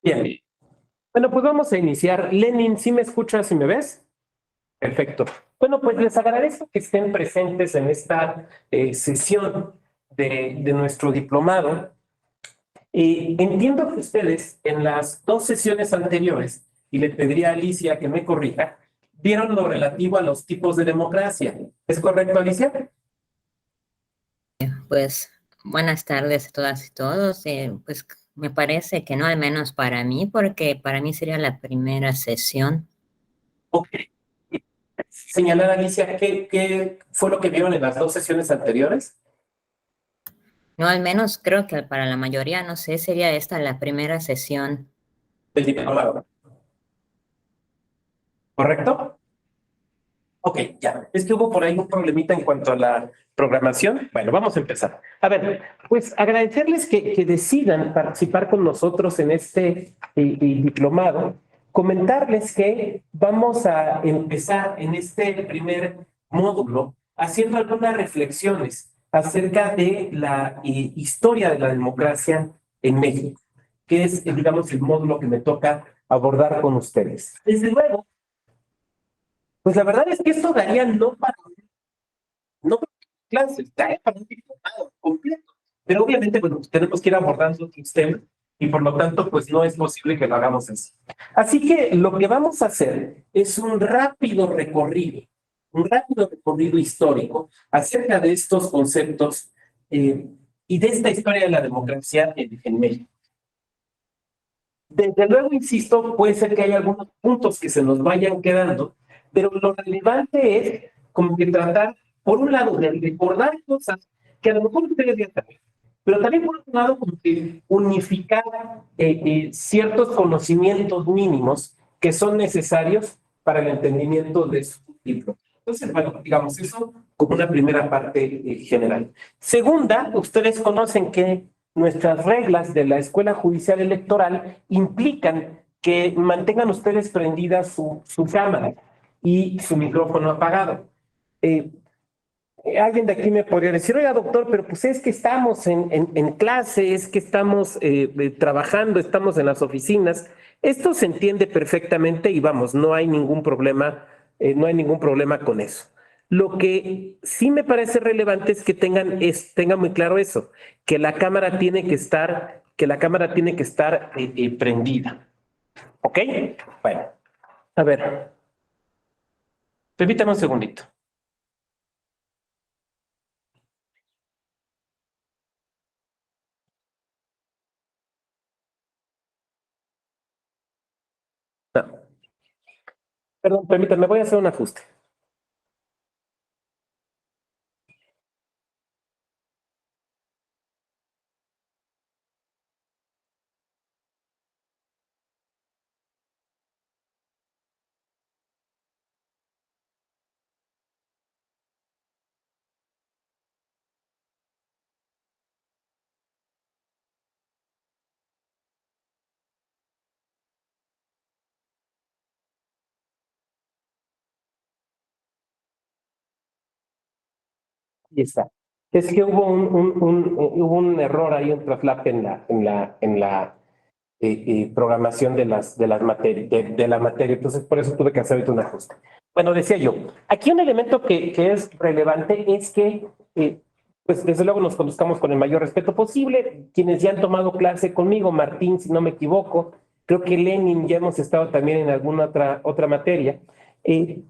Bien. Bueno, pues vamos a iniciar. Lenin, ¿sí me escuchas y me ves? Perfecto. Bueno, pues les agradezco que estén presentes en esta sesión de nuestro diplomado. Entiendo que ustedes en las dos sesiones anteriores, y le pediría a Alicia que me corrija, vieron lo relativo a los tipos de democracia. ¿Es correcto, Alicia? Pues buenas tardes a todas y todos. Pues me parece que no, al menos para mí, porque para mí sería la primera sesión. Ok. Señalar, Alicia, ¿qué fue lo que vieron en las dos sesiones anteriores? No, al menos creo que para la mayoría, no sé, sería esta la primera sesión. Del diplomado, ¿correcto? Ok, ya. Es que hubo por ahí un problemita en cuanto a la programación. Bueno, vamos a empezar. A ver, pues agradecerles que decidan participar con nosotros en este diplomado. Comentarles que vamos a empezar en este primer módulo haciendo algunas reflexiones acerca de la historia de la democracia en México, que es, digamos, el módulo que me toca abordar con ustedes. Desde luego, pues la verdad es que esto daría no para clases, daría para un diplomado completo. Pero obviamente, bueno, tenemos que ir abordando otros temas y por lo tanto, pues no es posible que lo hagamos así. Así que lo que vamos a hacer es un rápido recorrido histórico acerca de estos conceptos y de esta historia de la democracia en México. Desde luego, insisto, puede ser que haya algunos puntos que se nos vayan quedando, pero lo relevante es como que tratar, por un lado, de recordar cosas que a lo mejor ustedes ya saben, pero también por otro lado, como que unificar ciertos conocimientos mínimos que son necesarios para el entendimiento de su libro. Entonces, bueno, digamos eso como una primera parte general. Segunda, ustedes conocen que nuestras reglas de la Escuela Judicial Electoral implican que mantengan ustedes prendida su cámara y su micrófono apagado. Eh, Alguien de aquí me podría decir, oiga, doctor, pero pues es que estamos en clase, es que estamos trabajando, estamos en las oficinas. Esto se entiende perfectamente y vamos, no hay ningún problema, no hay ningún problema con eso. Lo que sí me parece relevante es que tengan muy claro eso, que la cámara tiene que estar, prendida. ¿Ok? Bueno, a ver, permítame un segundito. No, perdón, permítame, voy a hacer un ajuste. Y está. Es que hubo hubo un error ahí, un traslap en la programación de las materias, de la materia. Entonces, por eso tuve que hacer ahorita un ajuste. Bueno, decía yo, aquí un elemento que es relevante es que, pues desde luego nos conozcamos con el mayor respeto posible. Quienes ya han tomado clase conmigo, Martín, si no me equivoco, creo que Lenin, ya hemos estado también en alguna otra materia.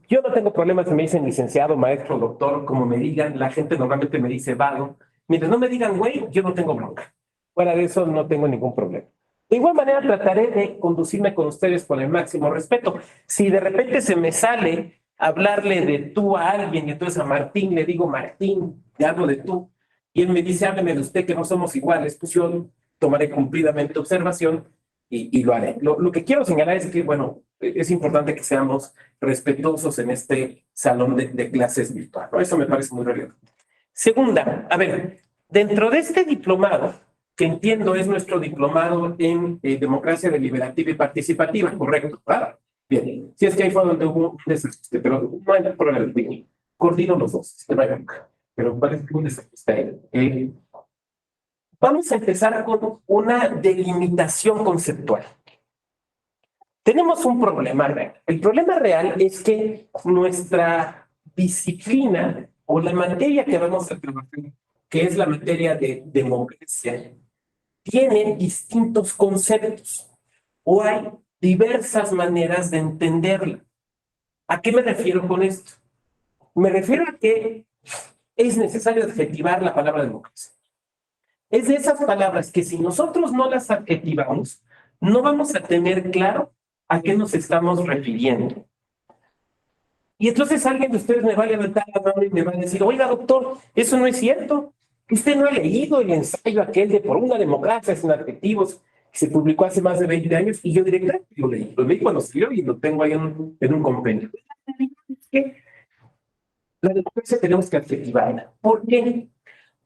Yo no tengo problemas si me dicen licenciado, maestro, doctor, como me digan. La gente normalmente me dice vago. Mientras no me digan güey, yo no tengo bronca. Fuera de eso, no tengo ningún problema. De igual manera, trataré de conducirme con ustedes con el máximo respeto. Si de repente se me sale hablarle de tú a alguien y entonces a Martín le digo Martín, le hablo de tú, y él me dice hábleme de usted que no somos iguales, pues yo tomaré cumplidamente observación y lo haré. Lo que quiero señalar es que, bueno, es importante que seamos respetuosos en este salón de clases virtual, ¿no? Eso me parece muy relevante. Segunda, a ver, dentro de este diplomado, que entiendo es nuestro diplomado en democracia deliberativa y participativa, ¿correcto? ¿Verdad? Bien, si es que ahí fue donde hubo un desajuste, pero no hay problema, coordino los dos, no hay bronca, pero parece que hubo un desajuste ahí. Vamos a empezar con una delimitación conceptual. tenemos un problema real. El problema real es que nuestra disciplina o la materia que vamos a trabajar, que es la materia de democracia, tiene distintos conceptos o hay diversas maneras de entenderla. ¿A qué me refiero con esto? Me refiero a que es necesario adjetivar la palabra democracia. Es de esas palabras que si nosotros no las adjetivamos, no vamos a tener claro a qué nos estamos refiriendo. Y entonces alguien de ustedes me va a levantar la mano y me va a decir, oiga, doctor, eso no es cierto. Usted no ha leído el ensayo aquel de Por una democracia sin adjetivos, que se publicó hace más de 20 años, y yo diré, claro, lo leí cuando salió y lo tengo ahí en un compendio. Es que la democracia tenemos que adjetivarla. ¿Por qué?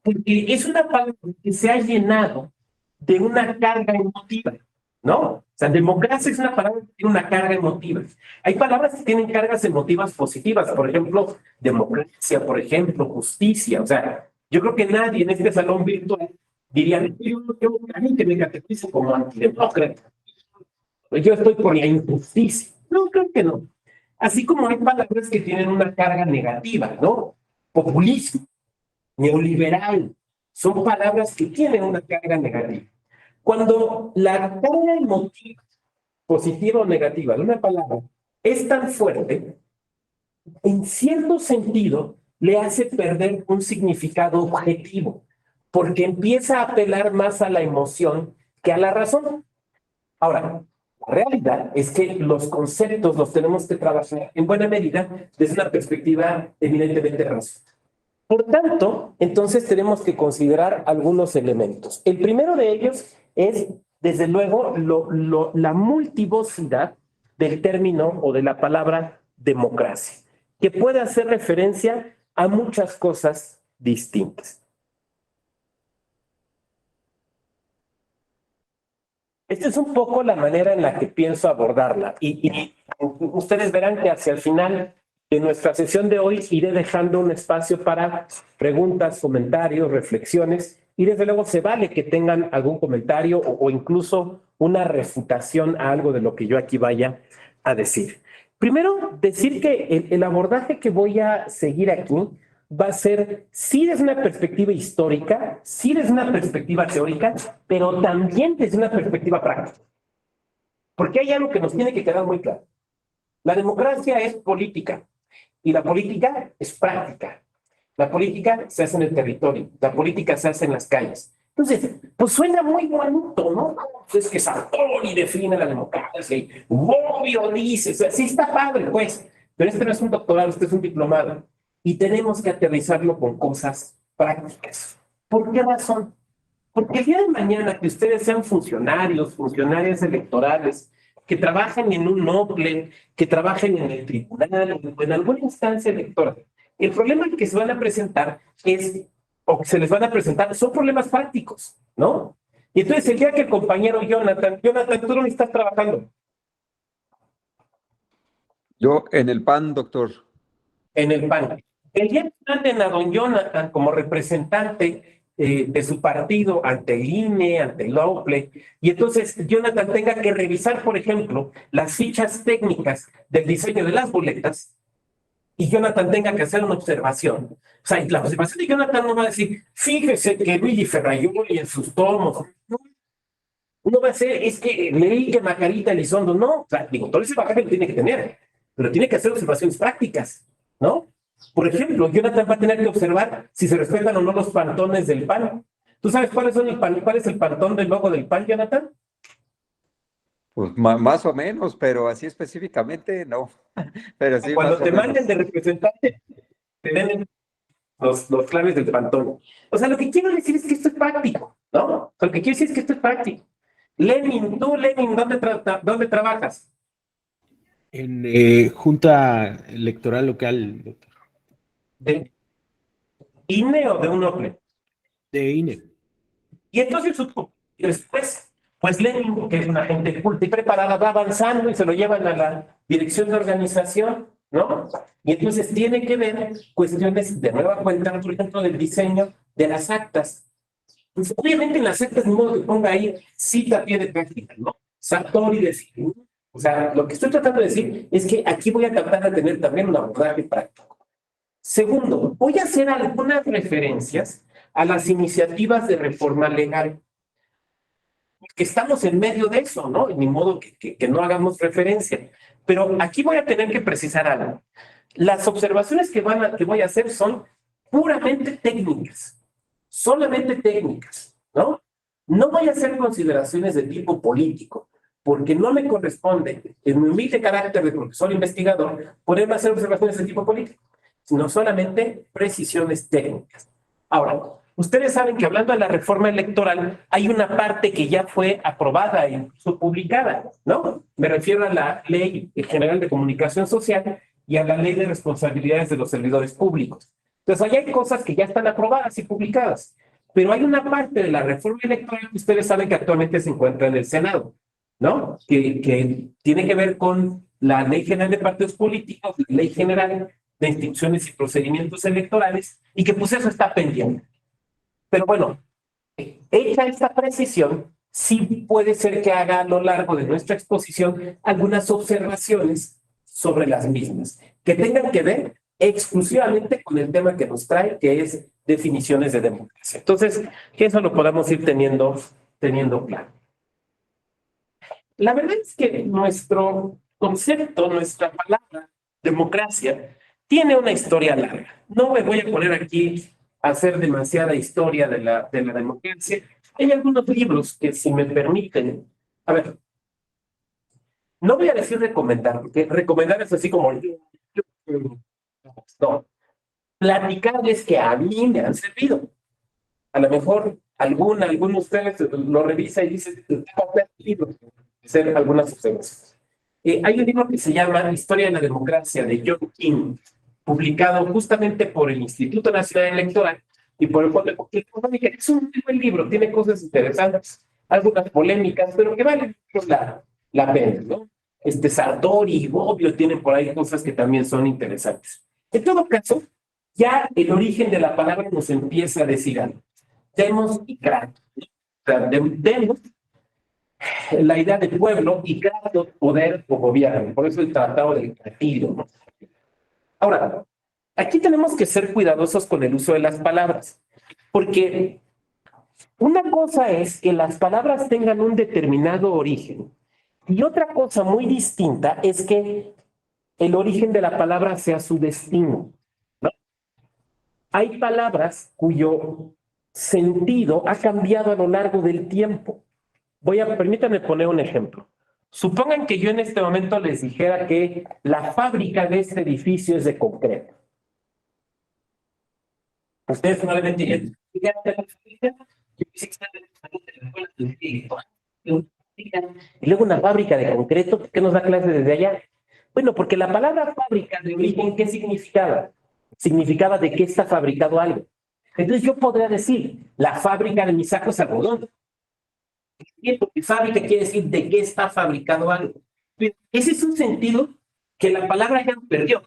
Porque es una palabra que se ha llenado de una carga emotiva, ¿no? O sea, democracia es una palabra que tiene una carga emotiva. Hay palabras que tienen cargas emotivas positivas, por ejemplo, democracia, por ejemplo, justicia. O sea, yo creo que nadie en este salón virtual diría, a mí que me categorizo como antidemócrata. Yo estoy por la injusticia. No, creo que no. Así como hay palabras que tienen una carga negativa, ¿no? Populismo, neoliberal, son palabras que tienen una carga negativa. Cuando la carga emotiva, positiva o negativa de una palabra es tan fuerte, en cierto sentido le hace perder un significado objetivo, porque empieza a apelar más a la emoción que a la razón. Ahora, la realidad es que los conceptos los tenemos que trabajar en buena medida desde una perspectiva eminentemente racional. Por tanto, entonces tenemos que considerar algunos elementos. El primero de ellos es, desde luego, la multivocidad del término o de la palabra democracia, que puede hacer referencia a muchas cosas distintas. Esta es un poco la manera en la que pienso abordarla y ustedes verán que hacia el final de nuestra sesión de hoy iré dejando un espacio para preguntas, comentarios, reflexiones y desde luego se vale que tengan algún comentario o incluso una refutación a algo de lo que yo aquí vaya a decir. Primero, decir que el abordaje que voy a seguir aquí va a ser sí desde una perspectiva histórica, sí desde una perspectiva teórica, pero también desde una perspectiva práctica. Porque hay algo que nos tiene que quedar muy claro. La democracia es política y la política es práctica. La política se hace en el territorio, la política se hace en las calles. Entonces, pues suena muy bonito, ¿no? Pues es que Sartori define la democracia y Bobbio dice, o sea, sí está padre, pues, pero este no es un doctorado, este es un diplomado. Y tenemos que aterrizarlo con cosas prácticas. ¿Por qué razón? Porque el día de mañana que ustedes sean funcionarios, funcionarias electorales, que trabajen en un NOCLE, que trabajen en el tribunal o en alguna instancia electoral, el problema que se van a presentar es, o que se les van a presentar, son problemas prácticos, ¿no? Y entonces el día que el compañero Jonathan, ¿tú dónde estás trabajando? Yo en el PAN, doctor. En el PAN. El día que manden a don Jonathan como representante de su partido ante el INE, ante el OPLE, y entonces Jonathan tenga que revisar, por ejemplo, las fichas técnicas del diseño de las boletas, y Jonathan tenga que hacer una observación. O sea, la observación de Jonathan no va a decir, fíjese que Luigi Ferraioli en sus tomos. No, uno va a decir, es que leí que Margarita Elizondo, no. O sea, digo, todo ese bagaje lo tiene que tener, pero tiene que hacer observaciones prácticas, ¿no? Por ejemplo, Jonathan va a tener que observar si se respetan o no los pantones del PAN. ¿Tú sabes cuál es el pantón del logo del PAN, Jonathan? Pues más o menos, pero así específicamente no. Pero sí, cuando más o te menos. manden de representante, te den los claves del pantón. O sea, lo que quiero decir es que esto es práctico, ¿no? O sea, lo que quiero decir es que esto es práctico. Lenin, ¿dónde trabajas? En Junta Electoral Local, doctor. ¿De INE o de un OPLE? De INE. Y entonces, después, pues Lenin, que es una gente culta y preparada, va avanzando y se lo llevan a la dirección de organización, ¿no? Y entonces tiene que ver cuestiones de nueva cuenta, por ejemplo, del diseño de las actas. Pues, obviamente en las actas, ni modo que ponga ahí cita a pie de práctica, ¿no? Sartori decía, O sea, lo que estoy tratando de decir es que aquí voy a tratar de tener también un abordaje práctico. Segundo, voy a hacer algunas referencias a las iniciativas de reforma legal, que estamos en medio de eso, ¿no? Ni modo que no hagamos referencia. Pero aquí voy a tener que precisar algo. Las observaciones que voy a hacer son puramente técnicas, solamente técnicas, ¿no? No voy a hacer consideraciones de tipo político, porque no me corresponde, en mi humilde carácter de profesor investigador, poderme hacer observaciones de tipo político, sino solamente precisiones técnicas. Ahora, ustedes saben que hablando de la reforma electoral, hay una parte que ya fue aprobada e incluso publicada, ¿no? Me refiero a la Ley General de Comunicación Social y a la Ley de Responsabilidades de los Servidores Públicos. Entonces, ahí hay cosas que ya están aprobadas y publicadas, pero hay una parte de la reforma electoral que ustedes saben que actualmente se encuentra en el Senado, ¿no? Que tiene que ver con la Ley General de Partidos Políticos, la Ley General de Instituciones y Procedimientos Electorales, y que pues eso está pendiente. Pero bueno, hecha esta precisión, sí puede ser que haga a lo largo de nuestra exposición algunas observaciones sobre las mismas, que tengan que ver exclusivamente con el tema que nos trae, que es definiciones de democracia. Entonces, que eso lo podamos ir teniendo claro. La verdad es que nuestro concepto, nuestra palabra, democracia, tiene una historia larga. No me voy a poner aquí a hacer demasiada historia de la democracia. Hay algunos libros que, si me permiten, a ver, no voy a decir recomendar, porque recomendar es así como... No, platicarles que a mí me han servido. A lo mejor alguno de ustedes lo revisa y dice, hacer algunas observaciones. Hay un libro que se llama Historia de la Democracia, de John King, publicado justamente por el Instituto Nacional Electoral y por el Fondo de Cultura Económica. Es un muy buen libro, tiene cosas interesantes, algunas polémicas, pero que vale la pena, ¿no? Sartori y Bobbio tienen por ahí cosas que también son interesantes. En todo caso, ya el origen de la palabra nos empieza a decir algo. Demos y kratos. O sea, demos la idea de pueblo y kratos, poder o gobierno. Por eso el tratado del Retiro, ¿no? Ahora, aquí tenemos que ser cuidadosos con el uso de las palabras, porque una cosa es que las palabras tengan un determinado origen y otra cosa muy distinta es que el origen de la palabra sea su destino, ¿no? Hay palabras cuyo sentido ha cambiado a lo largo del tiempo. Permítanme poner un ejemplo. Supongan que yo en este momento les dijera que la fábrica de este edificio es de concreto. Ustedes probablemente dirían, y luego una fábrica de concreto, ¿qué nos da clase desde allá? Bueno, porque la palabra fábrica de origen, ¿qué significaba? Significaba de qué está fabricado algo. Entonces yo podría decir, la fábrica de mis sacos es algodón. Porque fábrica quiere decir de qué está fabricado algo. Ese es un sentido que la palabra ya perdió.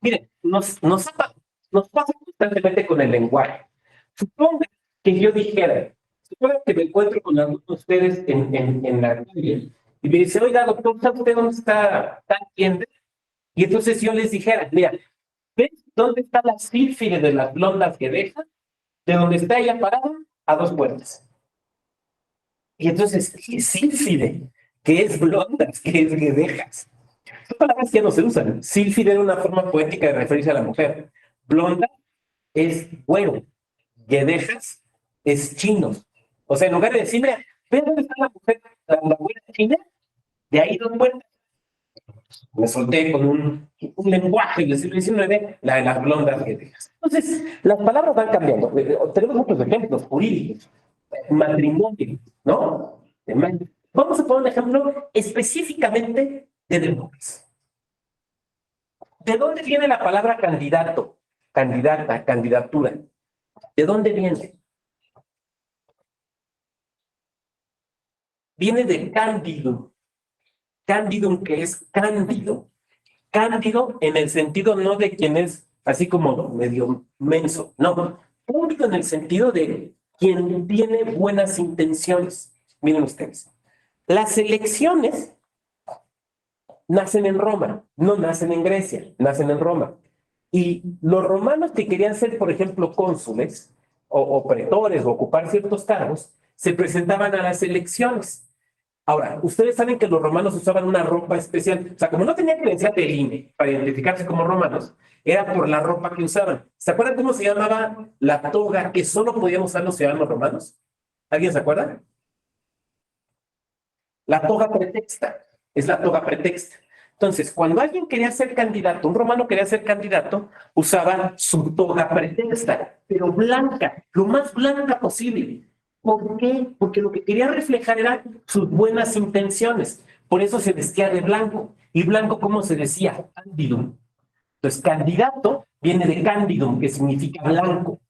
Miren, nos pasa constantemente con el lenguaje. Suponga que yo dijera, suponga que me encuentro con algunos de ustedes en la calle y me dice, oiga, doctor, ¿sabe usted dónde está tal tienda? Y entonces yo les dijera, mira, ¿ves dónde está la sílfide de las blondas que deja? De donde está ella parada, a 2 puertas. Y entonces, ¿qué es sílfide? ¿Qué es blondas? ¿Qué es guedejas? Son palabras que ya no se usan. Sílfide era una forma poética de referirse a la mujer. Blonda es güero. Guedejas es chino. O sea, en lugar de decir, mira, ¿ves dónde está la mujer, la güera china? De ahí 2 puertas. Me solté con un lenguaje del siglo XIX, la de las blondas guedejas. Entonces, las palabras van cambiando. Tenemos muchos ejemplos jurídicos. Matrimonio, ¿no? Vamos a poner un ejemplo específicamente de democracia. ¿De dónde viene la palabra candidato, candidata, candidatura? ¿De dónde viene? Viene de cándidum. Cándidum, que es cándido. Cándido en el sentido no de quien es así como medio menso, no. Cándido en el sentido de quien tiene buenas intenciones. Miren ustedes, las elecciones nacen en Roma, no nacen en Grecia, nacen en Roma. Y los romanos que querían ser, por ejemplo, cónsules o pretores o ocupar ciertos cargos, se presentaban a las elecciones. Ahora, ustedes saben que los romanos usaban una ropa especial. O sea, como no tenían credencial del INE para identificarse como romanos, era por la ropa que usaban. ¿Se acuerdan cómo se llamaba la toga que solo podíamos usar los ciudadanos romanos? ¿Alguien se acuerda? La toga pretexta. Es la toga pretexta. Entonces, cuando alguien quería ser candidato, un romano quería ser candidato, usaba su toga pretexta, pero blanca, lo más blanca posible. ¿Por qué? Porque lo que quería reflejar eran sus buenas intenciones. Por eso se vestía de blanco. ¿Y blanco cómo se decía? Candidum. Entonces, candidato viene de candidum, que significa blanco,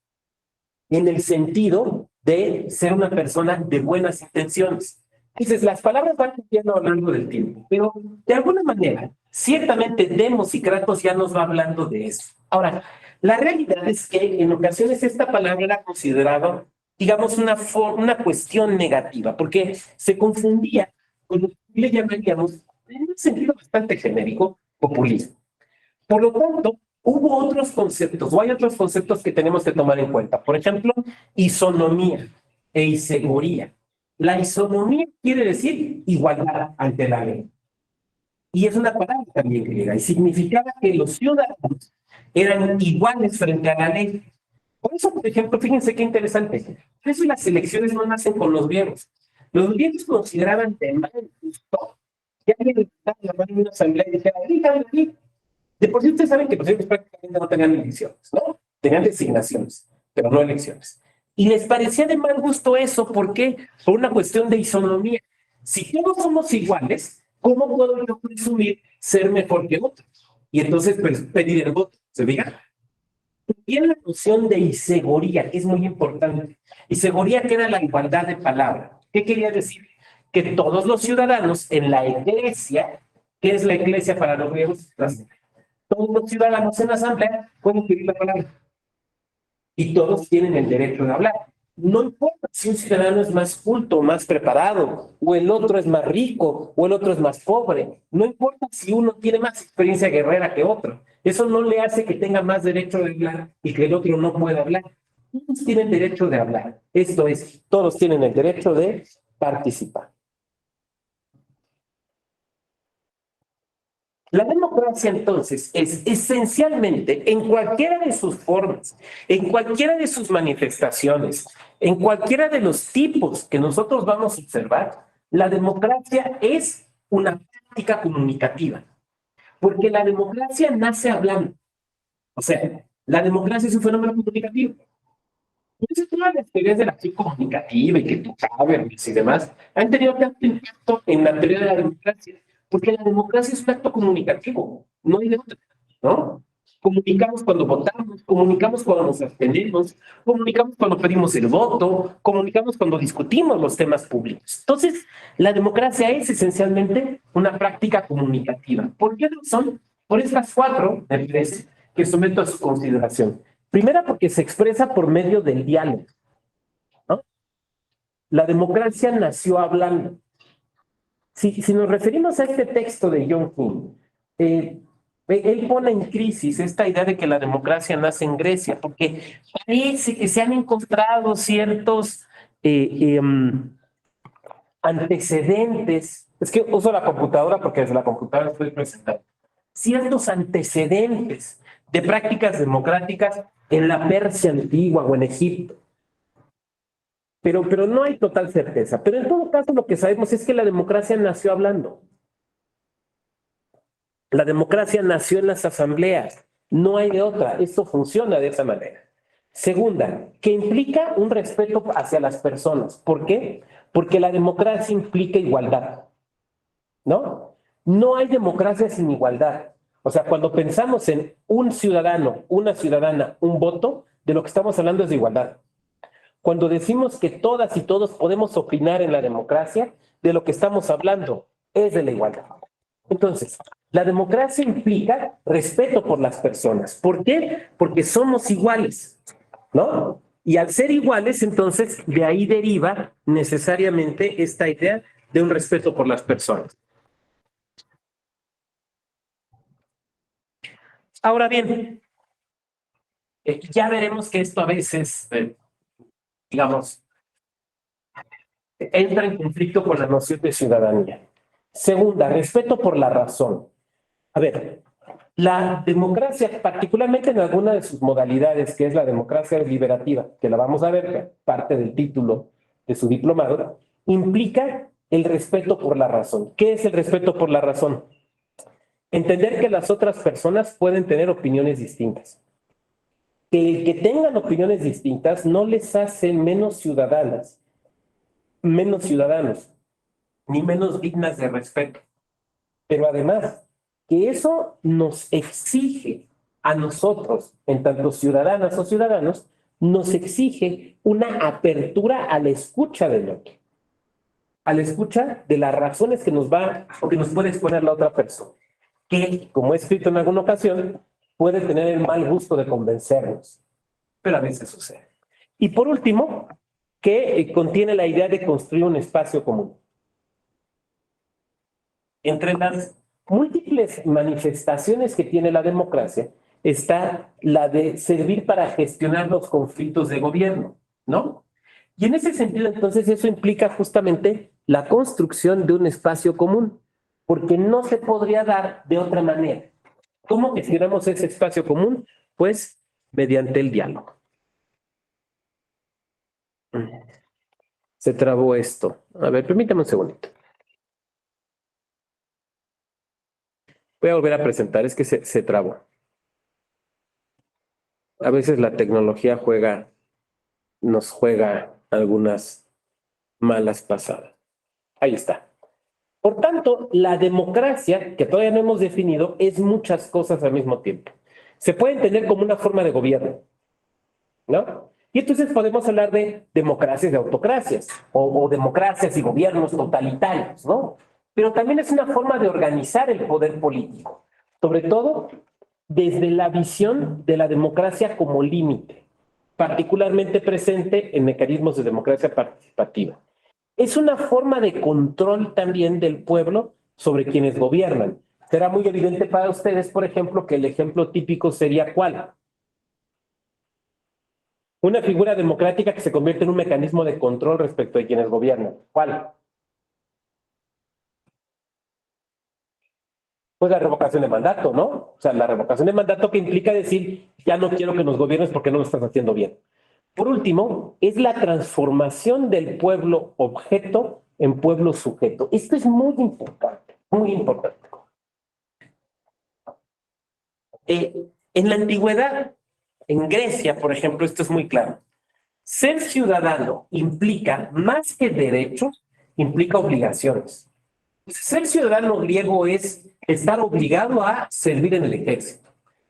en el sentido de ser una persona de buenas intenciones. Entonces, las palabras van cambiando a lo largo del tiempo, pero de alguna manera, ciertamente Demos y Kratos ya nos va hablando de eso. Ahora, la realidad es que en ocasiones esta palabra era considerada, digamos, una cuestión negativa, porque se confundía con lo que le llamaríamos, en un sentido bastante genérico, populismo. Por lo tanto, hubo otros conceptos, o hay otros conceptos que tenemos que tomar en cuenta. Por ejemplo, isonomía e isegoría. La isonomía quiere decir igualdad ante la ley. Y es una palabra también griega, y significaba que los ciudadanos eran iguales frente a la ley. Por eso, por ejemplo, fíjense qué interesante. Por eso las elecciones no nacen con los viejos. Los viejos consideraban de mal gusto que alguien levantara la mano en una asamblea y dijera, díganme a mí. De por sí ustedes saben que los viejos prácticamente no tenían elecciones, ¿no? Tenían designaciones, pero no elecciones. Y les parecía de mal gusto eso, ¿por qué? Por una cuestión de isonomía. Si todos somos iguales, ¿cómo puedo yo presumir ser mejor que otros? Y entonces pues, pedir el voto, ¿se diga? Tiene la noción de isegoría, que es muy importante. Isegoría que era la igualdad de palabra. ¿Qué quería decir? Que todos los ciudadanos en la iglesia, ¿qué es la iglesia para los griegos? Todos los ciudadanos en la asamblea pueden pedir la palabra. Y todos tienen el derecho de hablar. No importa si un ciudadano es más culto, más preparado, o el otro es más rico, o el otro es más pobre. No importa si uno tiene más experiencia guerrera que otro. Eso no le hace que tenga más derecho de hablar y que el otro no pueda hablar. Todos tienen derecho de hablar. Esto es, todos tienen el derecho de participar. La democracia, entonces, es esencialmente, en cualquiera de sus formas, en cualquiera de sus manifestaciones, en cualquiera de los tipos que nosotros vamos a observar, la democracia es una práctica comunicativa, porque la democracia nace hablando. O sea, la democracia es un fenómeno comunicativo. Entonces, todas las teorías de la acción comunicativa y que tú sabes y demás han tenido tanto impacto en la teoría de la democracia. Porque la democracia es un acto comunicativo, no hay de otra, ¿no? Comunicamos cuando votamos, comunicamos cuando nos abstenemos, comunicamos cuando pedimos el voto, comunicamos cuando discutimos los temas públicos. Entonces, la democracia es esencialmente una práctica comunicativa. ¿Por qué razón? Por estas cuatro, me parece, que someto a su consideración. Primera, porque se expresa por medio del diálogo, ¿no? La democracia nació hablando. Si nos referimos a este texto de John King, él pone en crisis esta idea de que la democracia nace en Grecia, porque parece que se han encontrado ciertos antecedentes. Es que uso la computadora porque desde la computadora estoy presentando. Ciertos antecedentes de prácticas democráticas en la Persia antigua o en Egipto. Pero no hay total certeza. Pero en todo caso lo que sabemos es que la democracia nació hablando. La democracia nació en las asambleas. No hay de otra. Esto funciona de esa manera. Segunda, que implica un respeto hacia las personas. ¿Por qué? Porque la democracia implica igualdad. ¿No? No hay democracia sin igualdad. O sea, cuando pensamos en un ciudadano, una ciudadana, un voto, de lo que estamos hablando es de igualdad. Cuando decimos que todas y todos podemos opinar en la democracia, de lo que estamos hablando es de la igualdad. Entonces, la democracia implica respeto por las personas. ¿Por qué? Porque somos iguales, ¿no? Y al ser iguales, entonces, de ahí deriva necesariamente esta idea de un respeto por las personas. Ahora bien, ya veremos que esto a veces, digamos, entra en conflicto con la noción de ciudadanía. Segunda, respeto por la razón. A ver, la democracia, particularmente en alguna de sus modalidades, que es la democracia deliberativa, que la vamos a ver, parte del título de su diplomado, implica el respeto por la razón. ¿Qué es el respeto por la razón? Entender que las otras personas pueden tener opiniones distintas. Que el que tengan opiniones distintas no les hace menos ciudadanas, menos ciudadanos, ni menos dignas de respeto. Pero además, que eso nos exige a nosotros, en tanto ciudadanas o ciudadanos, nos exige una apertura a la escucha del otro, a la escucha de las razones que nos va o que nos puede exponer la otra persona, que, como he escrito en alguna ocasión, puede tener el mal gusto de convencernos, pero a veces sucede. Y por último, que contiene la idea de construir un espacio común. Entre las múltiples manifestaciones que tiene la democracia está la de servir para gestionar los conflictos de gobierno, ¿no? Y en ese sentido, entonces, eso implica justamente la construcción de un espacio común, porque no se podría dar de otra manera. ¿Cómo gestionamos ese espacio común? Pues mediante el diálogo. Se trabó esto. A ver, permítame un segundito. Voy a volver a presentar, es que se trabó. A veces la tecnología nos juega algunas malas pasadas. Ahí está. Por tanto, la democracia, que todavía no hemos definido, es muchas cosas al mismo tiempo. Se puede entender como una forma de gobierno, ¿no? Y entonces podemos hablar de democracias y autocracias, o democracias y gobiernos totalitarios, ¿no? Pero también es una forma de organizar el poder político, sobre todo desde la visión de la democracia como límite, particularmente presente en mecanismos de democracia participativa. Es una forma de control también del pueblo sobre quienes gobiernan. Será muy evidente para ustedes, por ejemplo, que el ejemplo típico sería ¿cuál? Una figura democrática que se convierte en un mecanismo de control respecto de quienes gobiernan. ¿Cuál? Pues la revocación de mandato, ¿no? O sea, la revocación de mandato que implica decir, ya no quiero que nos gobiernes porque no lo estás haciendo bien. Por último, es la transformación del pueblo objeto en pueblo sujeto. Esto es muy importante, muy importante. En la antigüedad, en Grecia, por ejemplo, esto es muy claro. Ser ciudadano implica, más que derechos, implica obligaciones. Ser ciudadano griego es estar obligado a servir en el ejército.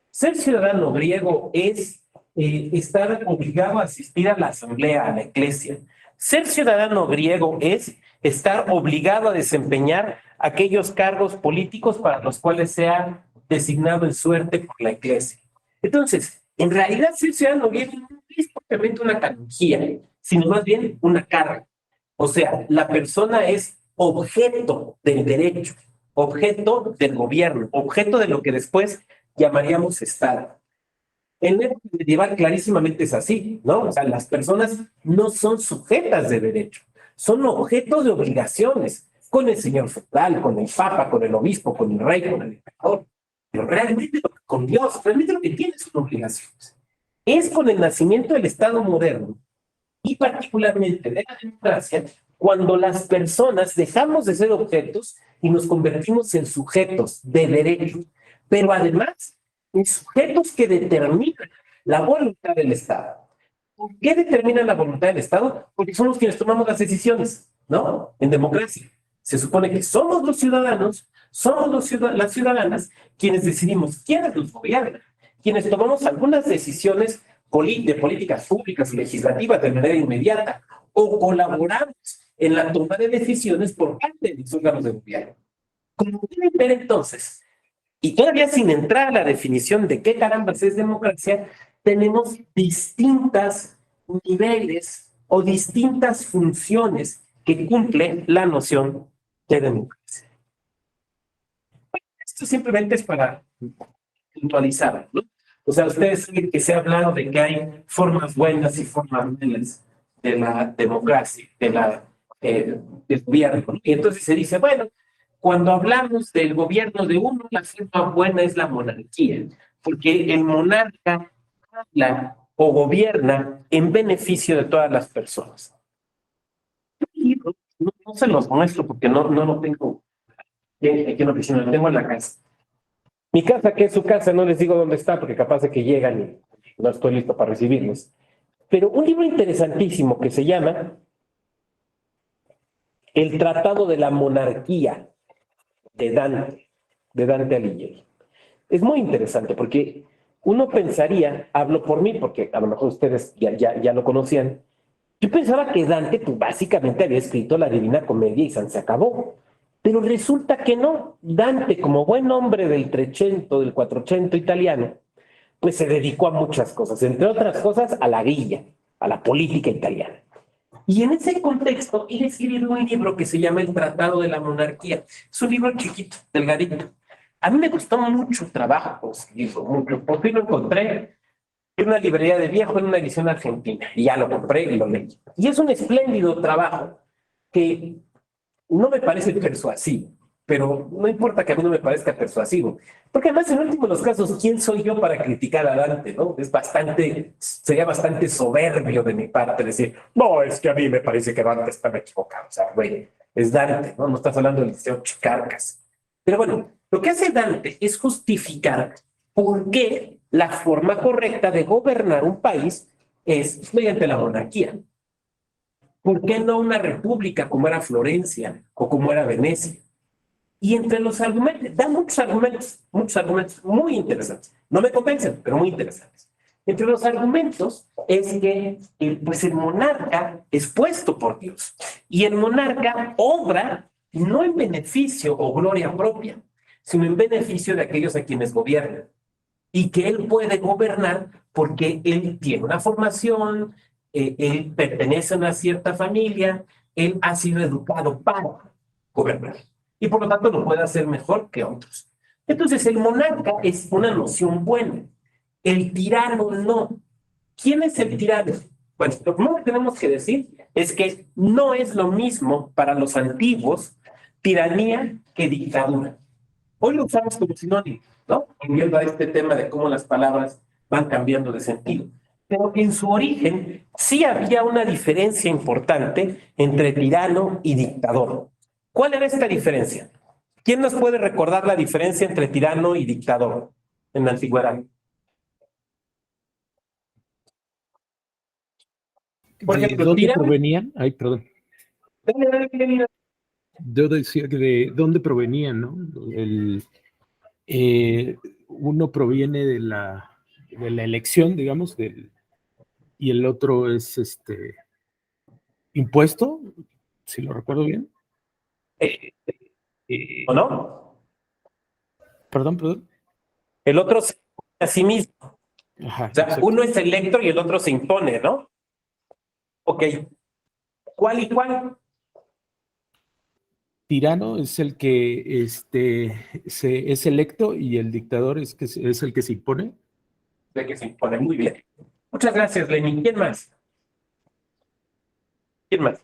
Ser ciudadano griego es estar obligado a asistir a la asamblea, a la iglesia. Ser ciudadano griego es estar obligado a desempeñar aquellos cargos políticos para los cuales sea designado en suerte por la iglesia. Entonces, en realidad ser ciudadano griego no es propiamente una canonjía, sino más bien una carga. O sea, la persona es objeto del derecho, objeto del gobierno, objeto de lo que después llamaríamos Estado. En la época medieval clarísimamente es así, ¿no? O sea, las personas no son sujetas de derecho, son objetos de obligaciones con el señor feudal, con el papa, con el obispo, con el rey, con el emperador. Pero realmente con Dios, realmente lo que tiene son obligaciones. Es con el nacimiento del Estado moderno y particularmente de la democracia cuando las personas dejamos de ser objetos y nos convertimos en sujetos de derecho, pero además en sujetos que determinan la voluntad del Estado. ¿Por qué determinan la voluntad del Estado? Porque somos quienes tomamos las decisiones, ¿no? En democracia. Se supone que somos los ciudadanos, somos las ciudadanas quienes decidimos quiénes nos gobiernan, quienes tomamos algunas decisiones de políticas públicas y legislativas de manera inmediata o colaboramos en la toma de decisiones por parte de los órganos de gobierno. Como deben ver entonces, y todavía sin entrar a la definición de qué carambas es democracia, tenemos distintos niveles o distintas funciones que cumple la noción de democracia. Esto simplemente es para puntualizada, ¿no? O sea, ustedes saben que se ha hablado de que hay formas buenas y formas malas de la democracia, del gobierno, ¿no? Y entonces se dice, bueno, cuando hablamos del gobierno de uno, la forma buena es la monarquía, porque el monarca habla o gobierna en beneficio de todas las personas. No se los muestro porque no lo tengo aquí en la oficina, lo tengo en la casa. Mi casa, que es su casa, no les digo dónde está porque capaz de que llegan y no estoy listo para recibirlos. Pero un libro interesantísimo que se llama El Tratado de la Monarquía de Dante Alighieri. Es muy interesante porque uno pensaría, hablo por mí porque a lo mejor ustedes ya lo conocían, yo pensaba que Dante pues, básicamente había escrito la Divina Comedia y se acabó. Pero resulta que no. Dante, como buen hombre del Trecento, del Quattrocento italiano, pues se dedicó a muchas cosas, entre otras cosas a la grilla, a la política italiana. Y en ese contexto, él escribió un libro que se llama El Tratado de la Monarquía. Es un libro chiquito, delgadito. A mí me costó mucho trabajo conseguirlo, mucho. Por fin lo encontré en una librería de viejo, en una edición argentina. Y ya lo compré y lo leí. Y es un espléndido trabajo que no me parece persuasivo, pero no importa que a mí no me parezca persuasivo, porque además en último de los casos, ¿quién soy yo para criticar a Dante, no? Sería bastante soberbio de mi parte decir, no, es que a mí me parece que Dante está equivocado, o sea, güey, es Dante, ¿no? No estás hablando del liceo Chicarcas. Pero bueno, lo que hace Dante es justificar por qué la forma correcta de gobernar un país es mediante la monarquía. ¿Por qué no una república como era Florencia o como era Venecia? Y entre los argumentos, da muchos argumentos muy interesantes. No me convencen, pero muy interesantes. Entre los argumentos es que pues el monarca es puesto por Dios y el monarca obra no en beneficio o gloria propia, sino en beneficio de aquellos a quienes gobiernan. Y que él puede gobernar porque él tiene una formación, él pertenece a una cierta familia, él ha sido educado para gobernar. Y por lo tanto lo puede hacer mejor que otros. Entonces el monarca es una noción buena. El tirano no. ¿Quién es el tirano? Bueno, lo primero que tenemos que decir es que no es lo mismo para los antiguos tiranía que dictadura. Hoy lo usamos como sinónimo, ¿no? Volviendo a este tema de cómo las palabras van cambiando de sentido. Pero en su origen sí había una diferencia importante entre tirano y dictador. ¿Cuál era esta diferencia? ¿Quién nos puede recordar la diferencia entre tirano y dictador en la antigüedad? Por ¿De ejemplo, dónde tirano... provenían? Ay, perdón. Yo decía que de dónde provenían, ¿no? Uno proviene de la elección, digamos, y el otro es impuesto, si lo recuerdo bien. ¿O no? Perdón. El otro se impone a sí mismo. Ajá, O sea, exacto. uno es electo y el otro se impone, ¿no? Ok. ¿Cuál y cuál? Tirano es el que es electo y el dictador es el que se impone. De que se impone. Muy bien. Muchas gracias, Lenin. ¿Quién más? ¿Quién más?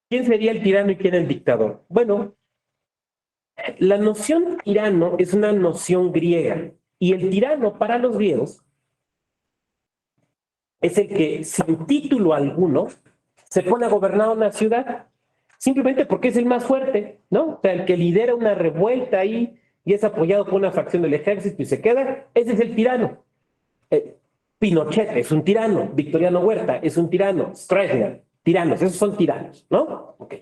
¿Quién sería el tirano y quién el dictador? Bueno, la noción tirano es una noción griega y el tirano para los griegos es el que sin título alguno se pone a gobernar una ciudad simplemente porque es el más fuerte, ¿no? O sea, el que lidera una revuelta ahí y es apoyado por una facción del ejército y se queda, ese es el tirano. Pinochet es un tirano, Victoriano Huerta es un tirano, Stroessner, tiranos, esos son tiranos, ¿no? Ok.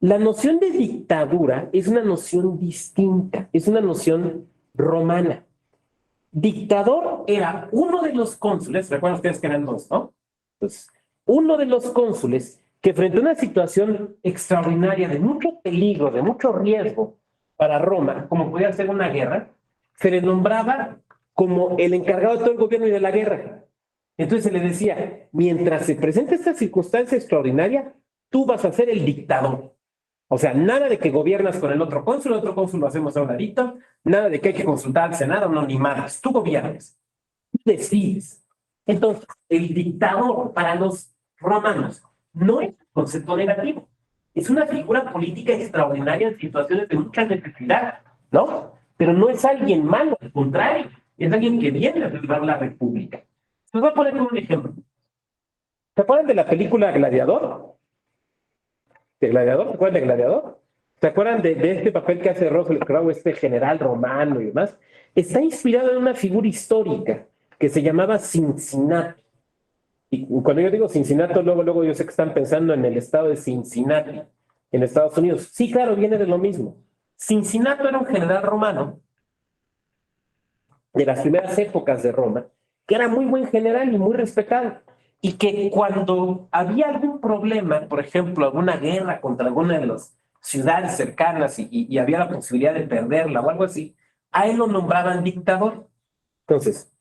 La noción de dictadura es una noción distinta, es una noción romana. Dictador era uno de los cónsules, recuerdan ustedes que eran dos, ¿no? Entonces, uno de los cónsules que frente a una situación extraordinaria de mucho peligro, de mucho riesgo para Roma, como podía ser una guerra, se le nombraba como el encargado de todo el gobierno y de la guerra. Entonces se le decía, mientras se presente esta circunstancia extraordinaria, tú vas a ser el dictador. O sea, nada de que gobiernas con el otro cónsul lo hacemos a un ladito, nada de que hay que consultar al Senado, no, ni más. Tú gobiernas, tú decides. Entonces, el dictador para los romanos no es un concepto negativo, es una figura política extraordinaria en situaciones de mucha necesidad, ¿no? Pero no es alguien malo, al contrario, es alguien que viene a salvar la república. Les voy a poner un ejemplo. ¿Se acuerdan de la película Gladiador? ¿De Gladiador? ¿Se acuerdan de Gladiador? ¿Se acuerdan de este papel que hace Russell Crowe, este general romano y demás? Está inspirado en una figura histórica que se llamaba Cincinnato. Y cuando yo digo Cincinnato, luego yo sé que están pensando en el estado de Cincinnati, en Estados Unidos. Sí, claro, viene de lo mismo. Cincinnato era un general romano de las primeras épocas de Roma, que era muy buen general y muy respetado. Y que cuando había algún problema, por ejemplo, alguna guerra contra alguna de las ciudades cercanas y había la posibilidad de perderla o algo así, a él lo nombraban dictador. Entonces,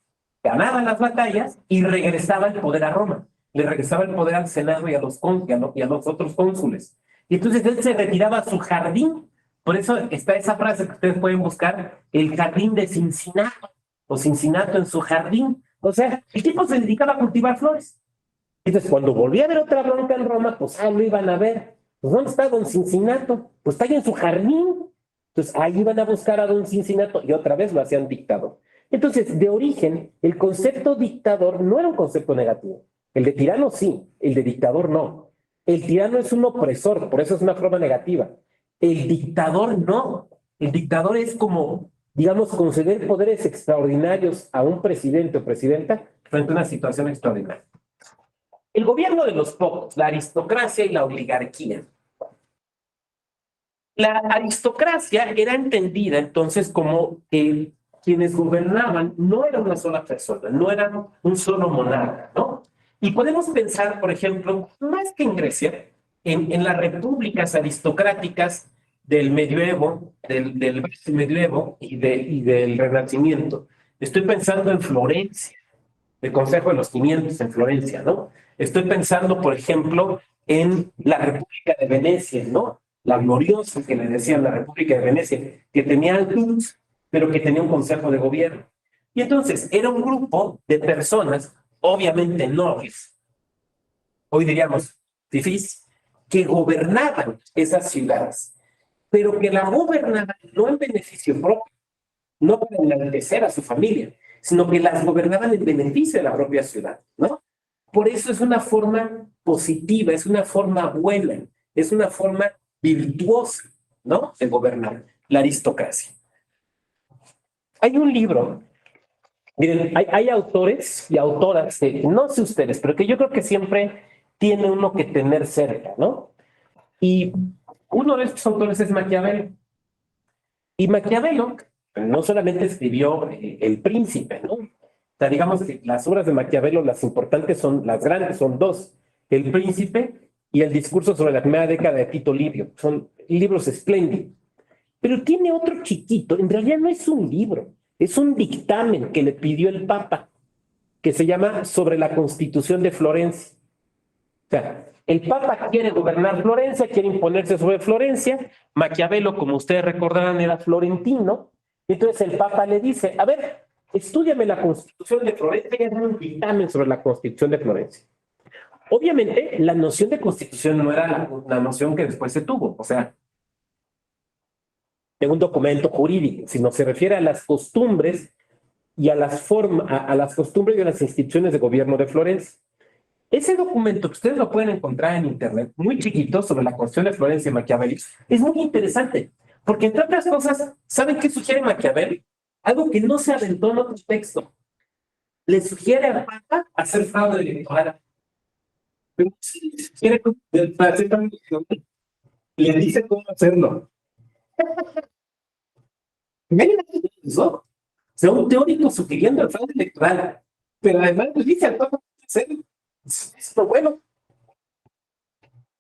ganaban las batallas y regresaba el poder a Roma. Le regresaba el poder al Senado y a los otros cónsules. Y entonces él se retiraba a su jardín. Por eso está esa frase que ustedes pueden buscar, el jardín de Cincinnato, o Cincinnato en su jardín. O sea, el tipo se dedicaba a cultivar flores. Entonces, cuando volvía a haber otra bronca en Roma, pues lo iban a ver. Pues, ¿dónde está don Cincinnato? Pues está ahí en su jardín. Entonces, ahí iban a buscar a don Cincinnato y otra vez lo hacían dictador. Entonces, de origen, el concepto dictador no era un concepto negativo. El de tirano sí, el de dictador no. El tirano es un opresor, por eso es una forma negativa. El dictador no. El dictador es como, digamos, conceder poderes extraordinarios a un presidente o presidenta frente a una situación extraordinaria. El gobierno de los pocos, la aristocracia y la oligarquía. La aristocracia era entendida entonces como que quienes gobernaban no era una sola persona, no era un solo monarca, ¿no? Y podemos pensar, por ejemplo, más que en Grecia, en las repúblicas aristocráticas del medioevo, del medioevo y del Renacimiento. Estoy pensando en Florencia, el Consejo de los 500 en Florencia, ¿no? Estoy pensando, por ejemplo, en la República de Venecia, ¿no? La gloriosa que le decían la República de Venecia, que tenía dux, pero que tenía un consejo de gobierno. Y entonces era un grupo de personas, obviamente nobles, hoy diríamos fifís, que gobernaban esas ciudades, pero que la gobernaban no en beneficio propio, no para enaltecer a su familia, sino que las gobernaban en beneficio de la propia ciudad, ¿no? Por eso es una forma positiva, es una forma buena, es una forma virtuosa, ¿no? De gobernar, la aristocracia. Hay un libro, miren, hay autores y autoras, no sé ustedes, pero que yo creo que siempre tiene uno que tener cerca, ¿no? Y uno de estos autores es Maquiavelo. Y Maquiavelo no solamente escribió El Príncipe, ¿no? O sea, digamos que las obras de Maquiavelo, las importantes son, las grandes son dos, El Príncipe y El discurso sobre la primera década de Tito Livio. Son libros espléndidos. Pero tiene otro chiquito, en realidad no es un libro, es un dictamen que le pidió el Papa, que se llama Sobre la Constitución de Florencia. O sea, el Papa quiere gobernar Florencia, quiere imponerse sobre Florencia. Maquiavelo, como ustedes recordarán, era florentino. Entonces el Papa le dice, a ver, estúdiame la Constitución de Florencia y hazme un dictamen sobre la Constitución de Florencia. Obviamente, la noción de Constitución no era la noción que después se tuvo, o sea, en un documento jurídico, sino se refiere a las costumbres y a las costumbres y a las instituciones de gobierno de Florencia. Ese documento, que ustedes lo pueden encontrar en internet, muy chiquito, sobre la Constitución de Florencia y Maquiavelo, es muy interesante, porque entre otras cosas, ¿saben qué sugiere Maquiavelo? Algo que no se aventó en otro texto. Le sugiere al Papa hacer fraude electoral. Pero le dice cómo hacerlo. Eso. O sea, un teórico sugiriendo el fraude electoral, pero además le dice al Papa hacer esto. Bueno,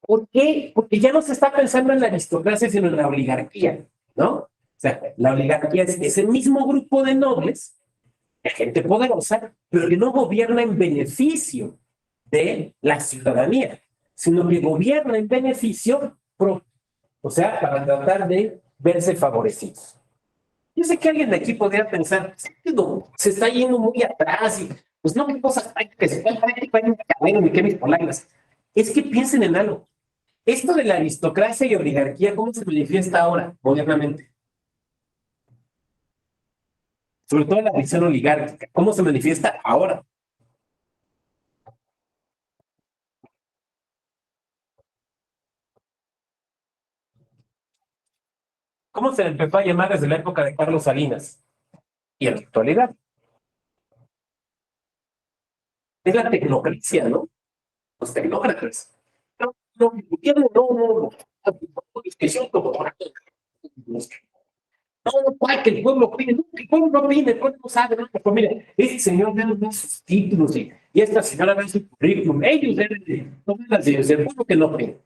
¿por qué? Porque ya no se está pensando en la aristocracia, sino en la oligarquía, ¿no? O sea, la oligarquía es ese mismo grupo de nobles, de gente poderosa, pero que no gobierna en beneficio de la ciudadanía, sino que gobierna en beneficio propio. O sea, para tratar de verse favorecidos. Yo sé que alguien de aquí podría pensar, no, se está yendo muy atrás y pues no, qué cosas prácticas, ¿cuál práctica hay un cadeno ni qué mis polainas? Es que piensen en algo. Esto de la aristocracia y oligarquía, ¿cómo se manifiesta ahora, modernamente? Sobre todo la visión oligárquica, ¿cómo se manifiesta ahora? ¿Cómo se le empezó a llamar desde la época de Carlos Salinas? Y en la actualidad. Es la tecnocracia, ¿no? Los tecnócratas. No, el gobierno no. Es que yo como no, ¿cuál? Que el pueblo opine, no, que el pueblo no opine, el pueblo no sabe, no, pues mire, este señor debe dar sus títulos y esta señora da su currículum, ellos deben de, no las de el pueblo que no opine.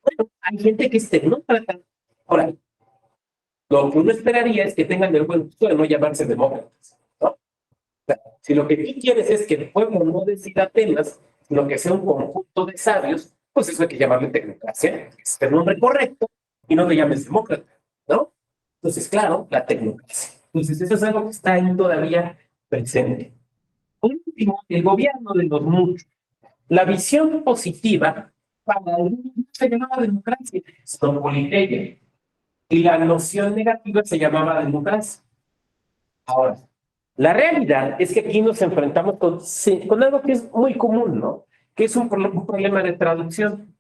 Bueno, hay gente que es tecnócrata. Ahora, lo que uno esperaría es que tengan el buen gusto de no llamarse demócratas, ¿no? O sea, si lo que tú quieres es que el pueblo no decida temas, sino que sea un conjunto de sabios, pues eso hay que llamarle tecnocracia, que es el nombre correcto, y no le llames demócrata, ¿no? Entonces, claro, la tecnocracia. Entonces, eso es algo que está ahí todavía presente. Por último, el gobierno de los muchos. La visión positiva para algunos se llamaba democracia, sino politeia, y la noción negativa se llamaba democracia. Ahora, la realidad es que aquí nos enfrentamos con algo que es muy común, ¿no? Que es un problema de traducción.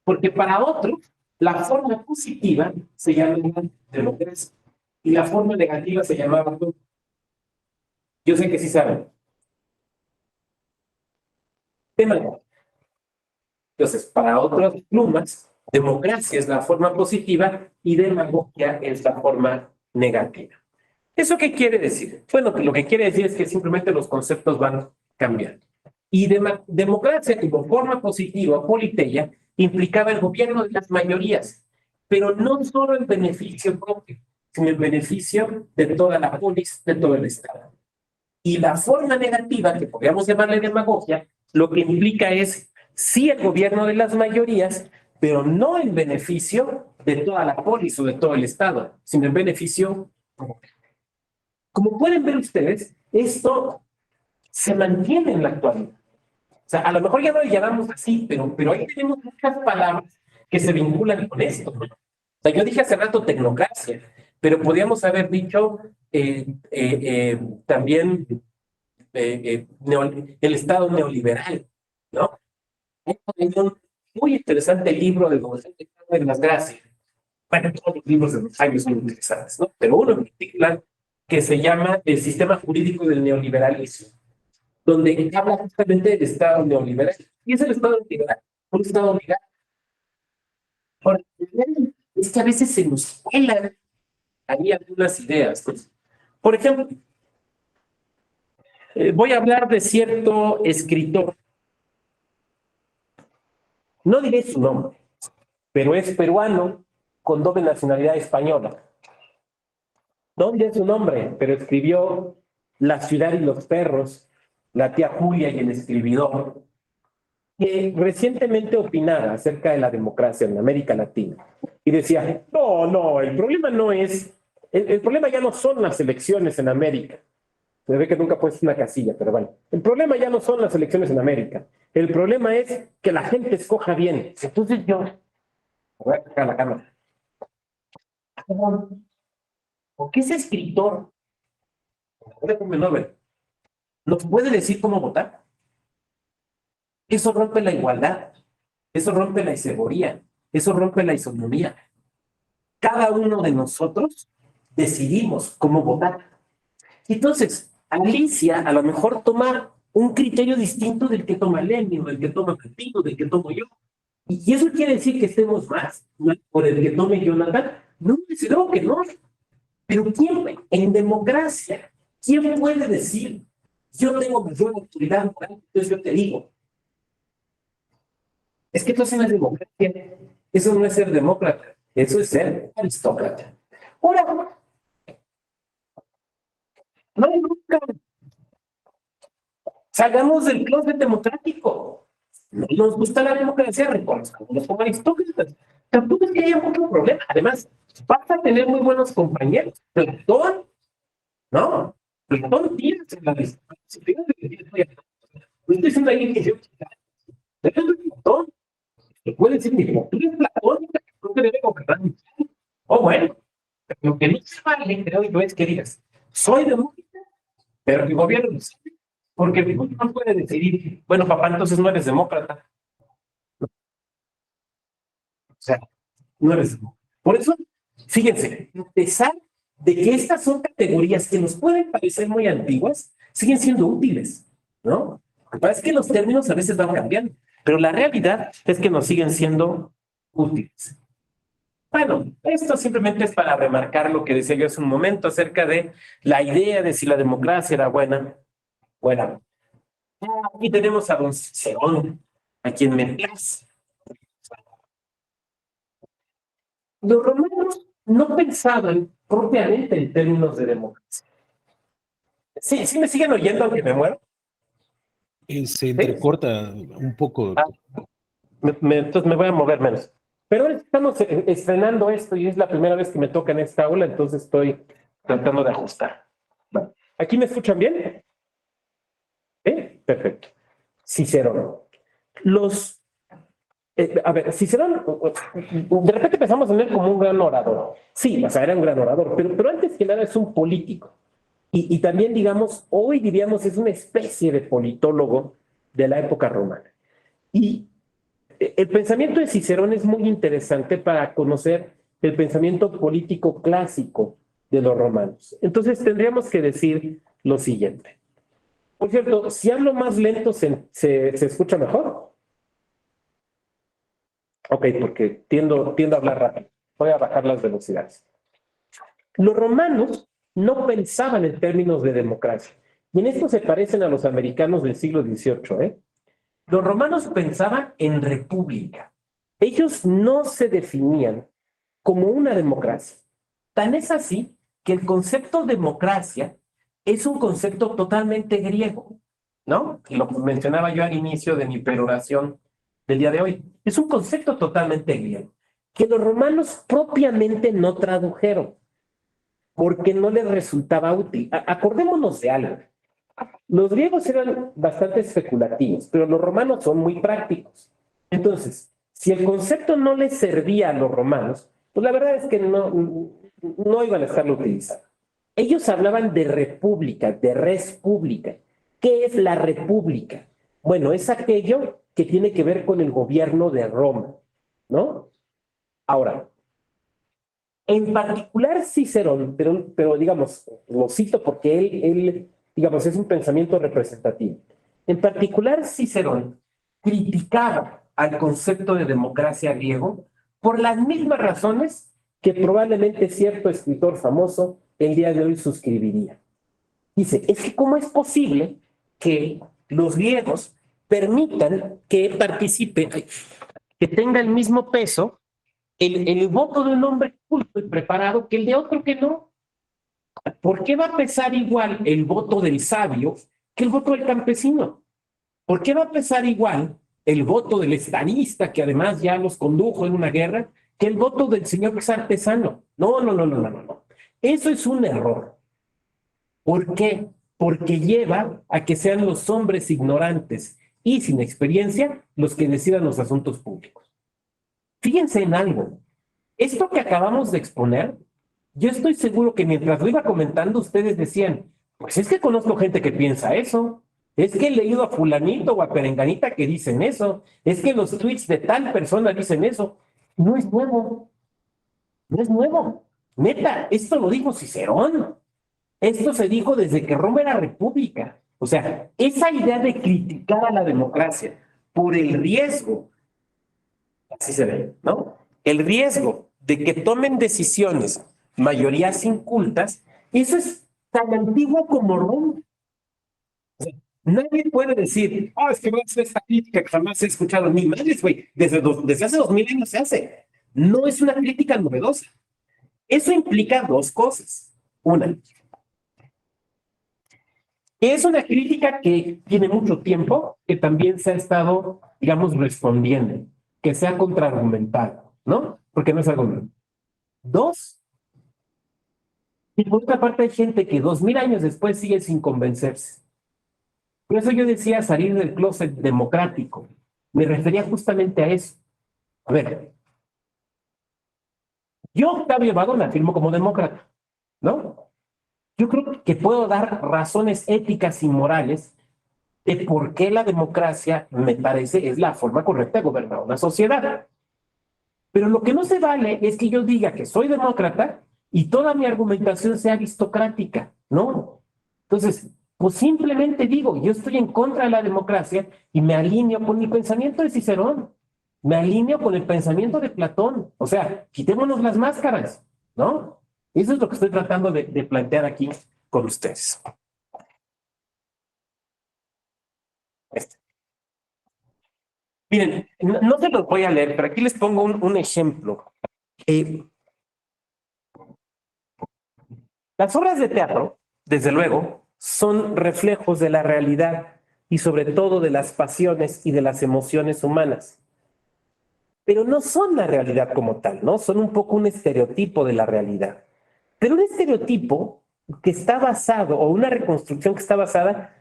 Porque para otros, la forma positiva se llama democracia y la forma negativa se llamaba. Yo sé que sí saben. Demagogia. Entonces, para otras plumas, democracia es la forma positiva y demagogia es la forma negativa. ¿Eso qué quiere decir? Bueno, lo que quiere decir es que simplemente los conceptos van cambiando. Y democracia como forma positiva o politeia implicaba el gobierno de las mayorías, pero no solo en beneficio propio, sino en beneficio de toda la polis, de todo el Estado. Y la forma negativa, que podríamos llamarle demagogia, lo que implica es sí el gobierno de las mayorías, pero no en beneficio de toda la polis o de todo el Estado, sino en beneficio propio. Como pueden ver ustedes, esto se mantiene en la actualidad. O sea, a lo mejor ya no le llamamos así, pero ahí tenemos muchas palabras que se vinculan con esto, ¿no? O sea, yo dije hace rato tecnocracia, pero podríamos haber dicho también el Estado neoliberal, ¿no? Hay un muy interesante libro de González de las Gracias. Bueno, todos los libros de los años son interesantes, ¿no? Pero uno en particular que se llama El sistema jurídico del neoliberalismo, donde habla justamente del Estado neoliberal. Y es el Estado neoliberal, un Estado legal. Ahora, es que a veces se nos cuelan ahí algunas ideas, pues. Por ejemplo, voy a hablar de cierto escritor. No diré su nombre, pero es peruano con doble nacionalidad española. No diré su nombre, pero escribió La ciudad y los perros, La tía Julia y el escribidor, que recientemente opinaba acerca de la democracia en América Latina. Y decía, no, el problema no es, el problema ya no son las elecciones en América. Se ve que nunca puedes una casilla, pero bueno. El problema ya no son las elecciones en América. El problema es que la gente escoja bien. Entonces yo, voy a sacar la cámara. ¿Por qué ese escritor, Nobel, nos puede decir cómo votar? Eso rompe la igualdad, eso rompe la isegoría, eso rompe la isonomía. Cada uno de nosotros decidimos cómo votar. Entonces, Alicia a lo mejor toma un criterio distinto del que toma Lenin, del que toma Pepino, del que tomo yo. Y eso quiere decir que estemos más por el que tome Jonathan. No, creo que no. Pero ¿quién en democracia? ¿Quién puede decir, yo tengo mayor autoridad moral, entonces yo te digo? Es que eso no es democracia. Eso no es ser demócrata. Eso es ser aristócrata. Ahora, no hay nunca. Salgamos del closet democrático. No nos gusta la democracia, reconozcamos como aristócratas. tampoco es que haya mucho problema. Además, vas a tener muy buenos compañeros. Platón, ¿no? Platón tira la disciplina de no estoy diciendo ahí que yo Platón, te puede decir que como tú eres platónica, no te debe gobernar. Oh, bueno, lo que no se vale, creo yo, es que digas, soy demócrata, pero mi gobierno no sabe, porque mi gobierno no puede decidir, bueno, papá, entonces no eres demócrata. O sea, no eres demócrata. Por eso, fíjense, a pesar de que estas son categorías que nos pueden parecer muy antiguas, siguen siendo útiles, ¿no? Lo que pasa es que los términos a veces van cambiando, pero la realidad es que nos siguen siendo útiles. Bueno, esto simplemente es para remarcar lo que decía yo hace un momento acerca de la idea de si la democracia era buena o era mala. Aquí tenemos a don Cicerón, a quien me place. Los romanos no pensaban propiamente en términos de democracia. Sí, sí me siguen oyendo aunque me muero. Se entrecorta un poco. Entonces me voy a mover menos. Pero ahora estamos estrenando esto y es la primera vez que me toca en esta aula, entonces estoy tratando de ajustar. Bueno, ¿aquí me escuchan bien? Perfecto. Cicerón. A ver, Cicerón, de repente empezamos a tener como un gran orador. Sí, o sea, era un gran orador, pero antes que nada es un político. Y también, digamos, hoy diríamos es una especie de politólogo de la época romana. Y el pensamiento de Cicerón es muy interesante para conocer el pensamiento político clásico de los romanos. Entonces tendríamos que decir lo siguiente. Por cierto, si hablo más lento, ¿se escucha mejor? Ok, porque tiendo a hablar rápido. Voy a bajar las velocidades. Los romanos no pensaban en términos de democracia. Y en esto se parecen a los americanos del siglo XVIII, ¿eh? Los romanos pensaban en república. Ellos no se definían como una democracia. Tan es así que el concepto democracia es un concepto totalmente griego, ¿no? Lo mencionaba yo al inicio de mi peroración del día de hoy. Es un concepto totalmente griego, que los romanos propiamente no tradujeron, porque no les resultaba útil. Acordémonos de algo. Los griegos eran bastante especulativos, pero los romanos son muy prácticos. Entonces, si el concepto no les servía a los romanos, pues la verdad es que no iban a estarlo utilizando. Ellos hablaban de república, de res pública. ¿Qué es la república? Bueno, es aquello que tiene que ver con el gobierno de Roma, ¿no? Ahora, en particular Cicerón, pero digamos, lo cito porque él digamos, es un pensamiento representativo. En particular, Cicerón criticaba al concepto de democracia griego por las mismas razones que probablemente cierto escritor famoso el día de hoy suscribiría. Dice, es que ¿cómo es posible que los griegos permitan que participe, que tenga el mismo peso el voto de un hombre culto y preparado que el de otro que no? ¿Por qué va a pesar igual el voto del sabio que el voto del campesino? ¿Por qué va a pesar igual el voto del estadista, que además ya los condujo en una guerra, que el voto del señor que es artesano? No. Eso es un error. ¿Por qué? Porque lleva a que sean los hombres ignorantes y sin experiencia los que decidan los asuntos públicos. Fíjense en algo. Esto que acabamos de exponer, yo estoy seguro que mientras lo iba comentando, ustedes decían, pues es que conozco gente que piensa eso, es que he leído a fulanito o a perenganita que dicen eso, es que los tweets de tal persona dicen eso. No es nuevo, no es nuevo. Neta, esto lo dijo Cicerón. Esto se dijo desde que Roma era república. O sea, esa idea de criticar a la democracia por el riesgo, así se ve, ¿no? El riesgo de que tomen decisiones mayorías incultas, eso es tan antiguo como Roma. O sea, nadie puede decir, es que voy a hacer esta crítica que jamás he escuchado. Ni madres, güey, desde hace 2000 años se hace. No es una crítica novedosa. Eso implica dos cosas. Una, es una crítica que tiene mucho tiempo, que también se ha estado, digamos, respondiendo, que se ha contraargumentado. ¿no? Porque no es algo nuevo. Dos, y por otra parte hay gente que 2000 años después sigue sin convencerse. Por eso yo decía salir del closet democrático. Me refería justamente a eso. A ver, yo, Octavio Vago, me afirmo como demócrata, ¿no? Yo creo que puedo dar razones éticas y morales de por qué la democracia, me parece, es la forma correcta de gobernar una sociedad. Pero lo que no se vale es que yo diga que soy demócrata y toda mi argumentación sea aristocrática, ¿no? Entonces, pues simplemente digo, yo estoy en contra de la democracia y me alineo con mi pensamiento de Cicerón, me alineo con el pensamiento de Platón. O sea, quitémonos las máscaras, ¿no? Eso es lo que estoy tratando de plantear aquí con ustedes. Miren, no se los voy a leer, pero aquí les pongo un ejemplo. Las obras de teatro, desde luego, son reflejos de la realidad y sobre todo de las pasiones y de las emociones humanas. Pero no son la realidad como tal, ¿no? Son un poco un estereotipo de la realidad. Pero un estereotipo que está basado, o una reconstrucción que está basada,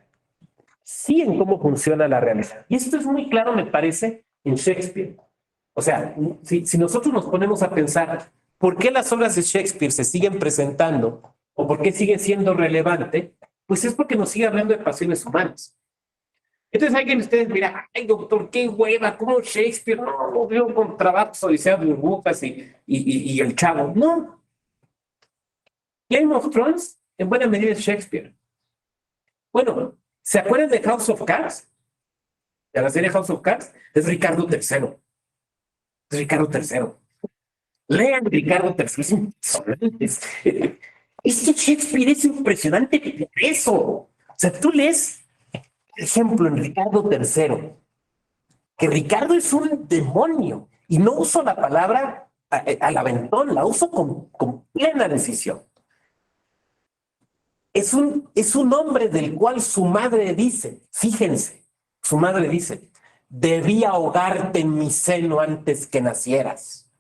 sí en cómo funciona la realidad. Y esto es muy claro, me parece, en Shakespeare. O sea, si nosotros nos ponemos a pensar por qué las obras de Shakespeare se siguen presentando o por qué sigue siendo relevante, pues es porque nos sigue hablando de pasiones humanas. Entonces alguien de ustedes dirá, ay doctor, qué hueva, ¿cómo Shakespeare? No veo con trabajos, Odisea de burbujas y el Chavo. No. Game of Thrones, en buena medida, es Shakespeare. Bueno, ¿se acuerdan de House of Cards? De la serie House of Cards, es Ricardo III. Es Ricardo III. Lean Ricardo III, es impresionante. Este Shakespeare es impresionante por eso. O sea, tú lees, por ejemplo, en Ricardo III, que Ricardo es un demonio, y no uso la palabra al aventón, la uso con plena decisión. Es un hombre del cual su madre dice, fíjense, su madre dice, debí ahogarte en mi seno antes que nacieras.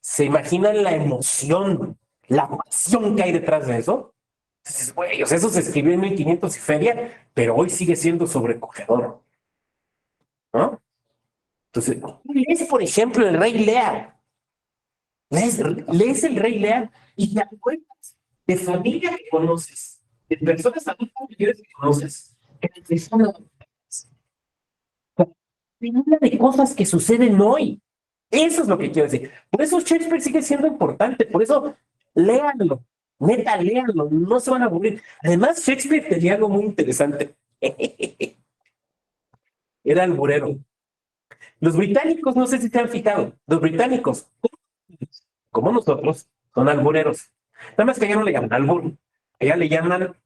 ¿Se imaginan la emoción, la pasión que hay detrás de eso? Entonces, güey, o sea, eso se escribió en 1500 y feria, pero hoy sigue siendo sobrecogedor, ¿no? Entonces, lees, por ejemplo, el Rey Lear. Lees el Rey Lear y te acuerdas de familia que conoces, de personas adultas mayores que conoces, que te son una de cosas que suceden hoy. Eso es lo que quiero decir. Por eso Shakespeare sigue siendo importante, por eso léanlo, neta, léanlo, no se van a aburrir. Además, Shakespeare tenía algo muy interesante. Era alburero. Los británicos, no sé si te han fijado, los británicos, como nosotros, son albureros. Nada más que allá no le llaman albur, allá le llaman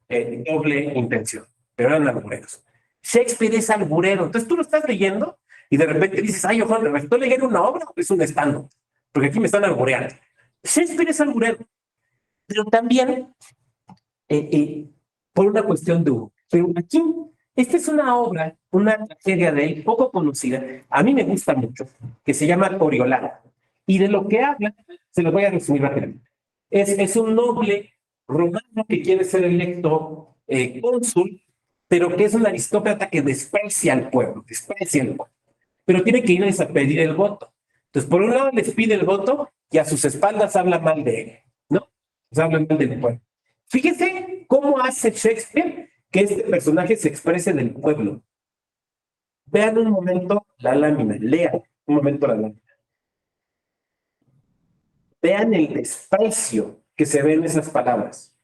doble intención, pero eran albureros. Shakespeare es alburero, entonces tú lo estás leyendo y de repente dices, ay, ojo, ¿me estoy leyendo una obra o es un stand-up? Porque aquí me están albureando. Shakespeare es alburero, pero también por una cuestión de humor. Pero aquí, esta es una obra, una tragedia de él poco conocida, a mí me gusta mucho, que se llama Coriolano. Y de lo que habla, se lo voy a resumir rápidamente. Es un noble romano que quiere ser electo cónsul, pero que es un aristócrata que desprecia al pueblo, pero tiene que irles a pedir el voto. Entonces, por un lado les pide el voto y a sus espaldas habla mal de él, ¿no? Pues habla mal del pueblo. Fíjense cómo hace Shakespeare que este personaje se exprese del pueblo. Vean un momento la lámina, lean un momento la lámina. Vean el desprecio que se ve en esas palabras.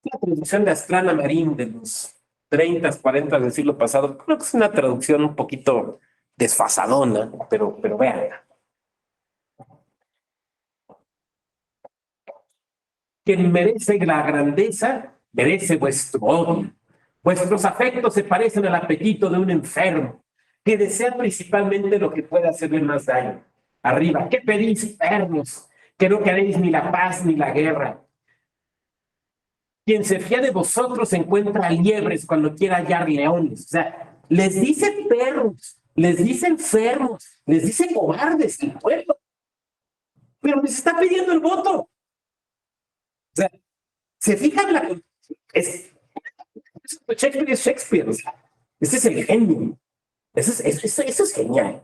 La traducción de Astrana Marín de los 30, 40 del siglo pasado, creo que es una traducción un poquito desfasadona, pero veanla. Quien merece la grandeza, merece vuestro odio. Vuestros afectos se parecen al apetito de un enfermo, que desea principalmente lo que pueda hacerle más daño. Arriba, ¿qué pedís, perros? Que no queréis ni la paz ni la guerra. Quien se fía de vosotros encuentra liebres cuando quiera hallar leones. O sea, les dice perros, les dice enfermos, les dice cobardes al pueblo, pero les está pidiendo el voto. O sea, se fijan Shakespeare es Shakespeare, o sea, ese es el genio, eso es genial,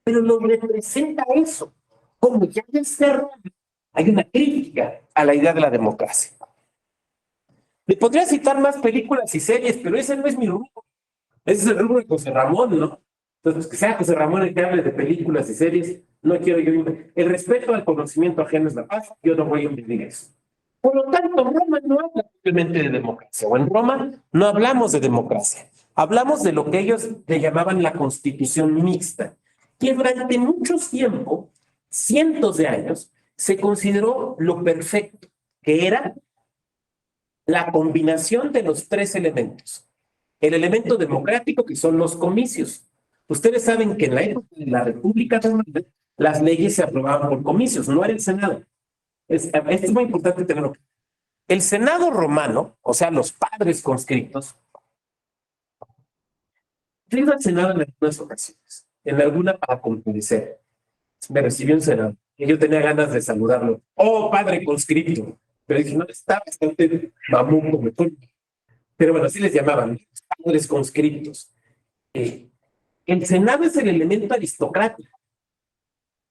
pero lo representa eso, como ya desde Roma hay una crítica a la idea de la democracia. Le podría citar más películas y series, pero ese no es mi rubro. Ese es el rubro de José Ramón, ¿no? Entonces, que sea José Ramón el que hable de películas y series, no quiero yo. El respeto al conocimiento ajeno es la paz, yo no voy a impedir eso. Por lo tanto, Roma no habla simplemente de democracia, o en Roma no hablamos de democracia, hablamos de lo que ellos le llamaban la constitución mixta, que durante mucho tiempo, cientos de años, se consideró lo perfecto, que era la combinación de los tres elementos. El elemento democrático, que son los comicios. Ustedes saben que en la época de la República Romana, las leyes se aprobaban por comicios, no era el Senado. Esto es muy importante tenerlo. El Senado romano, o sea, los padres conscriptos, yo iba al Senado en algunas ocasiones, en alguna para comparecer. Me recibió un senador y yo tenía ganas de saludarlo. ¡Oh, padre conscripto! Pero dije, no, está bastante mamuco, mejor. Pero bueno, así les llamaban, padres conscriptos. El Senado es el elemento aristocrático.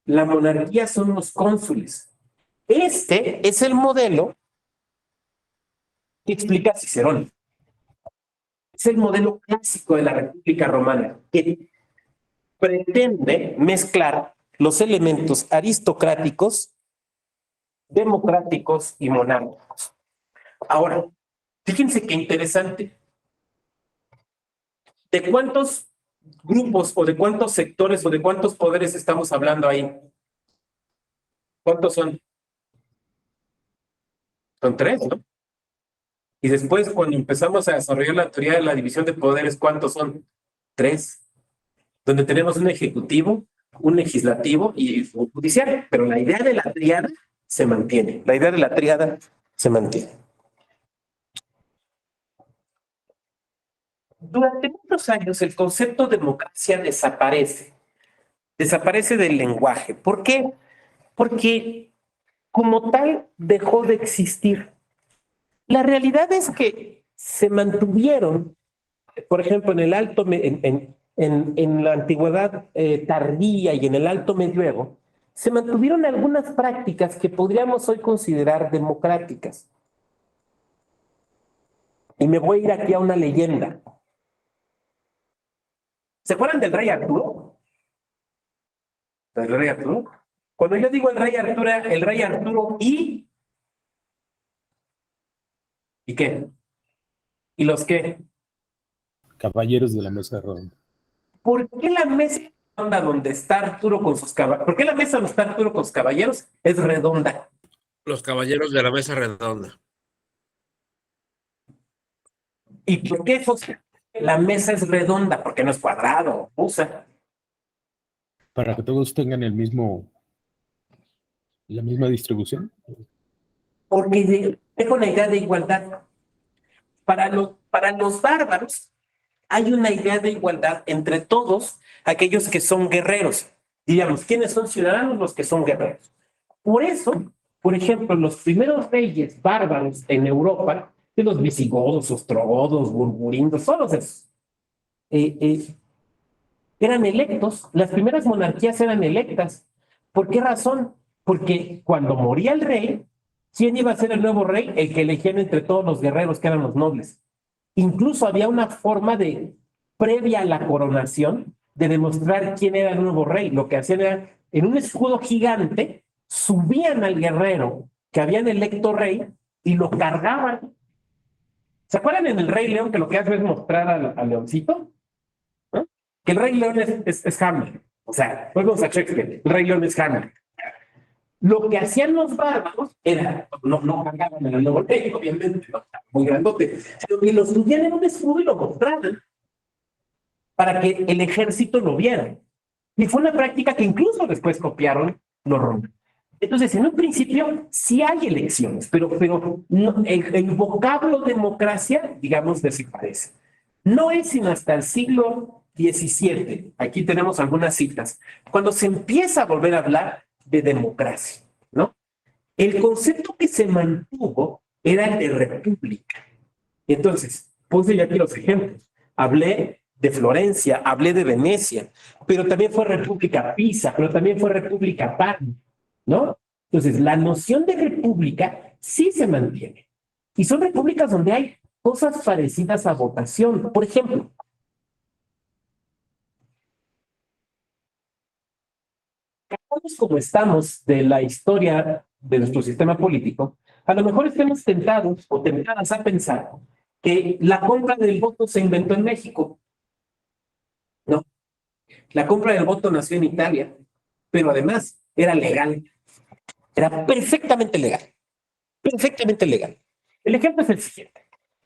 La monarquía son los cónsules. Este es el modelo que explica Cicerón. Es el modelo clásico de la República Romana, que pretende mezclar los elementos aristocráticos, democráticos y monárquicos. Ahora, fíjense qué interesante. ¿De cuántos grupos o de cuántos sectores o de cuántos poderes estamos hablando ahí? ¿Cuántos son? Son tres, ¿no? Y después, cuando empezamos a desarrollar la teoría de la división de poderes, ¿cuántos son? Tres. Donde tenemos un ejecutivo, un legislativo y un judicial. Pero la idea de la tríada se mantiene. La idea de la tríada se mantiene. Durante muchos años el concepto de democracia desaparece. Desaparece del lenguaje. ¿Por qué? Porque como tal dejó de existir. La realidad es que se mantuvieron, por ejemplo, en el alto, en la antigüedad tardía y en el alto medioevo, se mantuvieron algunas prácticas que podríamos hoy considerar democráticas. Y me voy a ir aquí a una leyenda. ¿Se acuerdan del rey Arturo? ¿Del rey Arturo? Cuando yo digo el rey Arturo ¿y qué? ¿Y los qué? Caballeros de la mesa redonda. ¿Por qué la mesa redonda donde está Arturo con sus caballeros? ¿Por qué la mesa donde está Arturo con sus caballeros es redonda? Los caballeros de la mesa redonda. ¿Y por qué la mesa es redonda? Porque no es cuadrado, usa. Para que todos tengan la misma distribución. Porque tengo una idea de igualdad. Para los bárbaros hay una idea de igualdad entre todos aquellos que son guerreros. Digamos, ¿quiénes son ciudadanos? Los que son guerreros. Por eso, por ejemplo, los primeros reyes bárbaros en Europa, de los visigodos, ostrogodos, burgundios, todos esos, eran electos. Las primeras monarquías eran electas. ¿Por qué razón? Porque cuando moría el rey, ¿quién iba a ser el nuevo rey? El que elegían entre todos los guerreros, que eran los nobles. Incluso había una forma previa a la coronación, de demostrar quién era el nuevo rey. Lo que hacían era, en un escudo gigante, subían al guerrero que habían electo rey y lo cargaban. ¿Se acuerdan en el Rey León que lo que hace es mostrar al leoncito? ¿No? Que el Rey León es Hamlet. O sea, volvemos a Shakespeare, el Rey León es Hamlet. Lo que hacían los bárbaros era, no cargaban el nuevo rey, obviamente, no, muy grandote, sino que lo subían en un escudo y lo mostraban para que el ejército lo viera. Y fue una práctica que incluso después copiaron los romanos. Entonces, en un principio sí hay elecciones, pero no, el vocablo democracia, digamos, desaparece. No es sino hasta el siglo XVII, aquí tenemos algunas citas, cuando se empieza a volver a hablar de democracia, ¿no? El concepto que se mantuvo era el de república. Entonces, puse yo aquí los ejemplos. Hablé de Florencia, hablé de Venecia, pero también fue República Pisa, pero también fue República Parma, ¿no? Entonces, la noción de república sí se mantiene. Y son repúblicas donde hay cosas parecidas a votación. Por ejemplo, como estamos de la historia de nuestro sistema político, a lo mejor estemos tentados o tentadas a pensar que la compra del voto se inventó en México. No, la compra del voto nació en Italia, pero además era legal, era perfectamente legal, perfectamente legal. El ejemplo es el siguiente.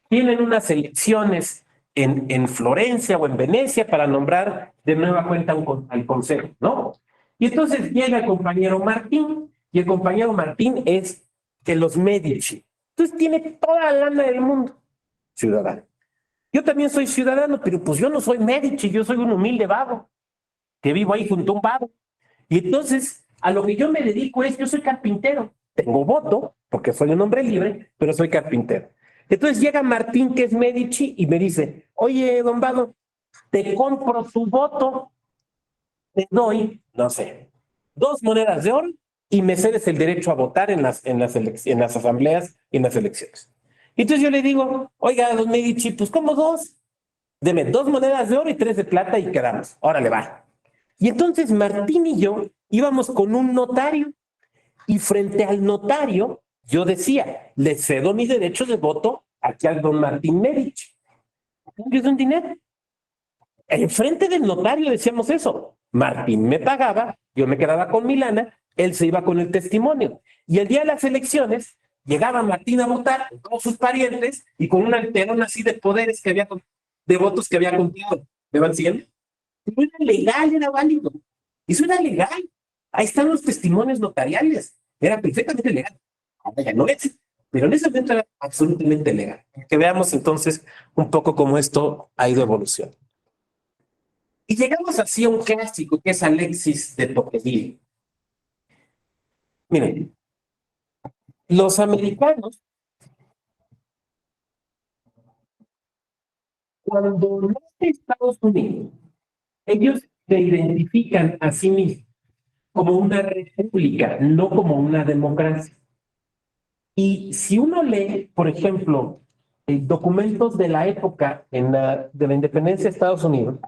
Tienen unas elecciones en Florencia o en Venecia para nombrar de nueva cuenta al consejo, ¿no? Y entonces llega el compañero Martín, y el compañero Martín es de los Medici. Entonces tiene toda la lana del mundo, ciudadano. Yo también soy ciudadano, pero pues yo no soy Medici, yo soy un humilde vago, que vivo ahí junto a un vago. Y entonces, a lo que yo me dedico es, yo soy carpintero. Tengo voto, porque soy un hombre libre, pero soy carpintero. Entonces llega Martín, que es Medici, y me dice, oye, don Vado, te compro tu voto, te doy, no sé, 2 monedas de oro y me cedes el derecho a votar en las asambleas y en las elecciones. Y entonces yo le digo, oiga, don Medici, pues ¿cómo 2? Deme 2 monedas de oro y 3 de plata y quedamos. Órale, va. Y entonces Martín y yo íbamos con un notario y frente al notario yo decía, le cedo mis derechos de voto aquí al don Martín Medici. Es un dinero. Enfrente del notario decíamos eso. Martín me pagaba, yo me quedaba con mi lana, él se iba con el testimonio. Y el día de las elecciones llegaba Martín a votar con todos sus parientes y con un alterón así de poderes que había, de votos que había comprado. ¿Me van siguiendo? Pero era legal, era válido. Eso era legal. Ahí están los testimonios notariales. Era perfectamente legal. Ahora ya no es. Pero en ese momento era absolutamente legal. Que veamos entonces un poco cómo esto ha ido evolucionando. Y llegamos así a un clásico que es Alexis de Tocqueville. Miren, los americanos, cuando no es Estados Unidos, ellos se identifican a sí mismos como una república, no como una democracia. Y si uno lee, por ejemplo, documentos de la época de la independencia de Estados Unidos,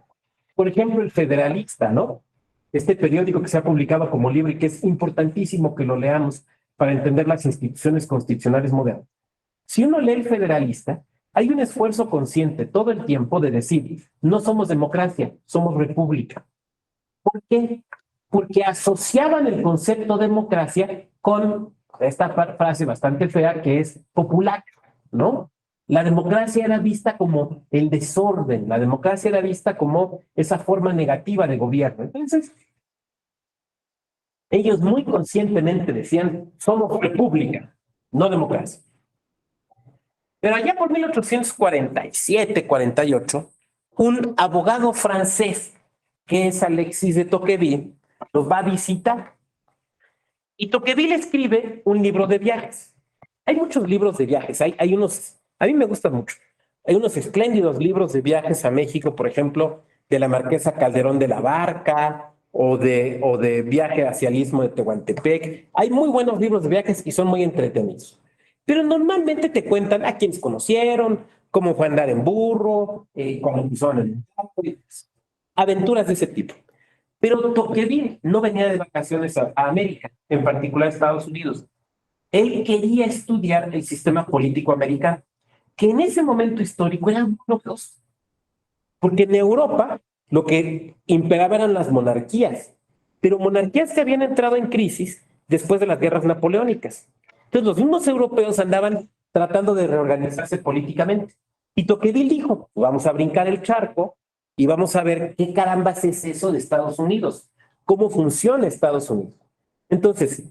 por ejemplo, el Federalista, ¿no? Este periódico que se ha publicado como libro y que es importantísimo que lo leamos para entender las instituciones constitucionales modernas. Si uno lee el Federalista, hay un esfuerzo consciente todo el tiempo de decir, no somos democracia, somos república. ¿Por qué? Porque asociaban el concepto democracia con esta frase bastante fea que es popular, ¿no? La democracia era vista como el desorden, la democracia era vista como esa forma negativa de gobierno. Entonces, ellos muy conscientemente decían, somos república, no democracia. Pero allá por 1847, 48, un abogado francés, que es Alexis de Tocqueville, los va a visitar. Y Tocqueville escribe un libro de viajes. Hay muchos libros de viajes, hay unos, a mí me gustan mucho. Hay unos espléndidos libros de viajes a México, por ejemplo, de la Marquesa Calderón de la Barca, o de viaje hacia el Istmo de Tehuantepec. Hay muy buenos libros de viajes y son muy entretenidos. Pero normalmente te cuentan a quienes conocieron, cómo fue andar en burro, cuando pisaron el campo, aventuras de ese tipo. Pero Tocqueville no venía de vacaciones a América, en particular a Estados Unidos. Él quería estudiar el sistema político americano, que en ese momento histórico era muy novedoso. Porque en Europa lo que imperaba eran las monarquías, pero monarquías que habían entrado en crisis después de las guerras napoleónicas. Entonces los mismos europeos andaban tratando de reorganizarse políticamente. Y Tocqueville dijo, vamos a brincar el charco y vamos a ver qué carambas es eso de Estados Unidos, cómo funciona Estados Unidos. Entonces,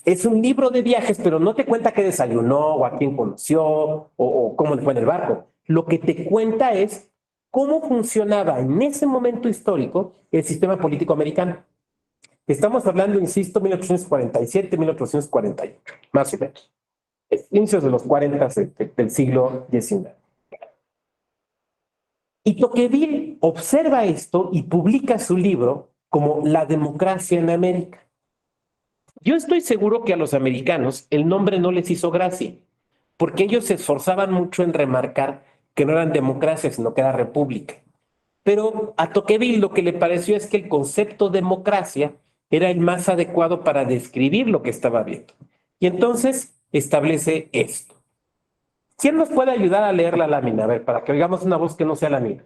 es un libro de viajes, pero no te cuenta qué desayunó o a quién conoció o cómo le fue en el barco. Lo que te cuenta es cómo funcionaba en ese momento histórico el sistema político americano. Estamos hablando, insisto, 1847, 1848, más o menos. Inicios de los 40 del siglo XIX. Y Tocqueville observa esto y publica su libro como La democracia en América. Yo estoy seguro que a los americanos el nombre no les hizo gracia, porque ellos se esforzaban mucho en remarcar que no eran democracia, sino que era república. Pero a Tocqueville lo que le pareció es que el concepto democracia era el más adecuado para describir lo que estaba viendo. Y entonces establece esto. ¿Quién nos puede ayudar a leer la lámina? A ver, para que oigamos una voz que no sea la mía.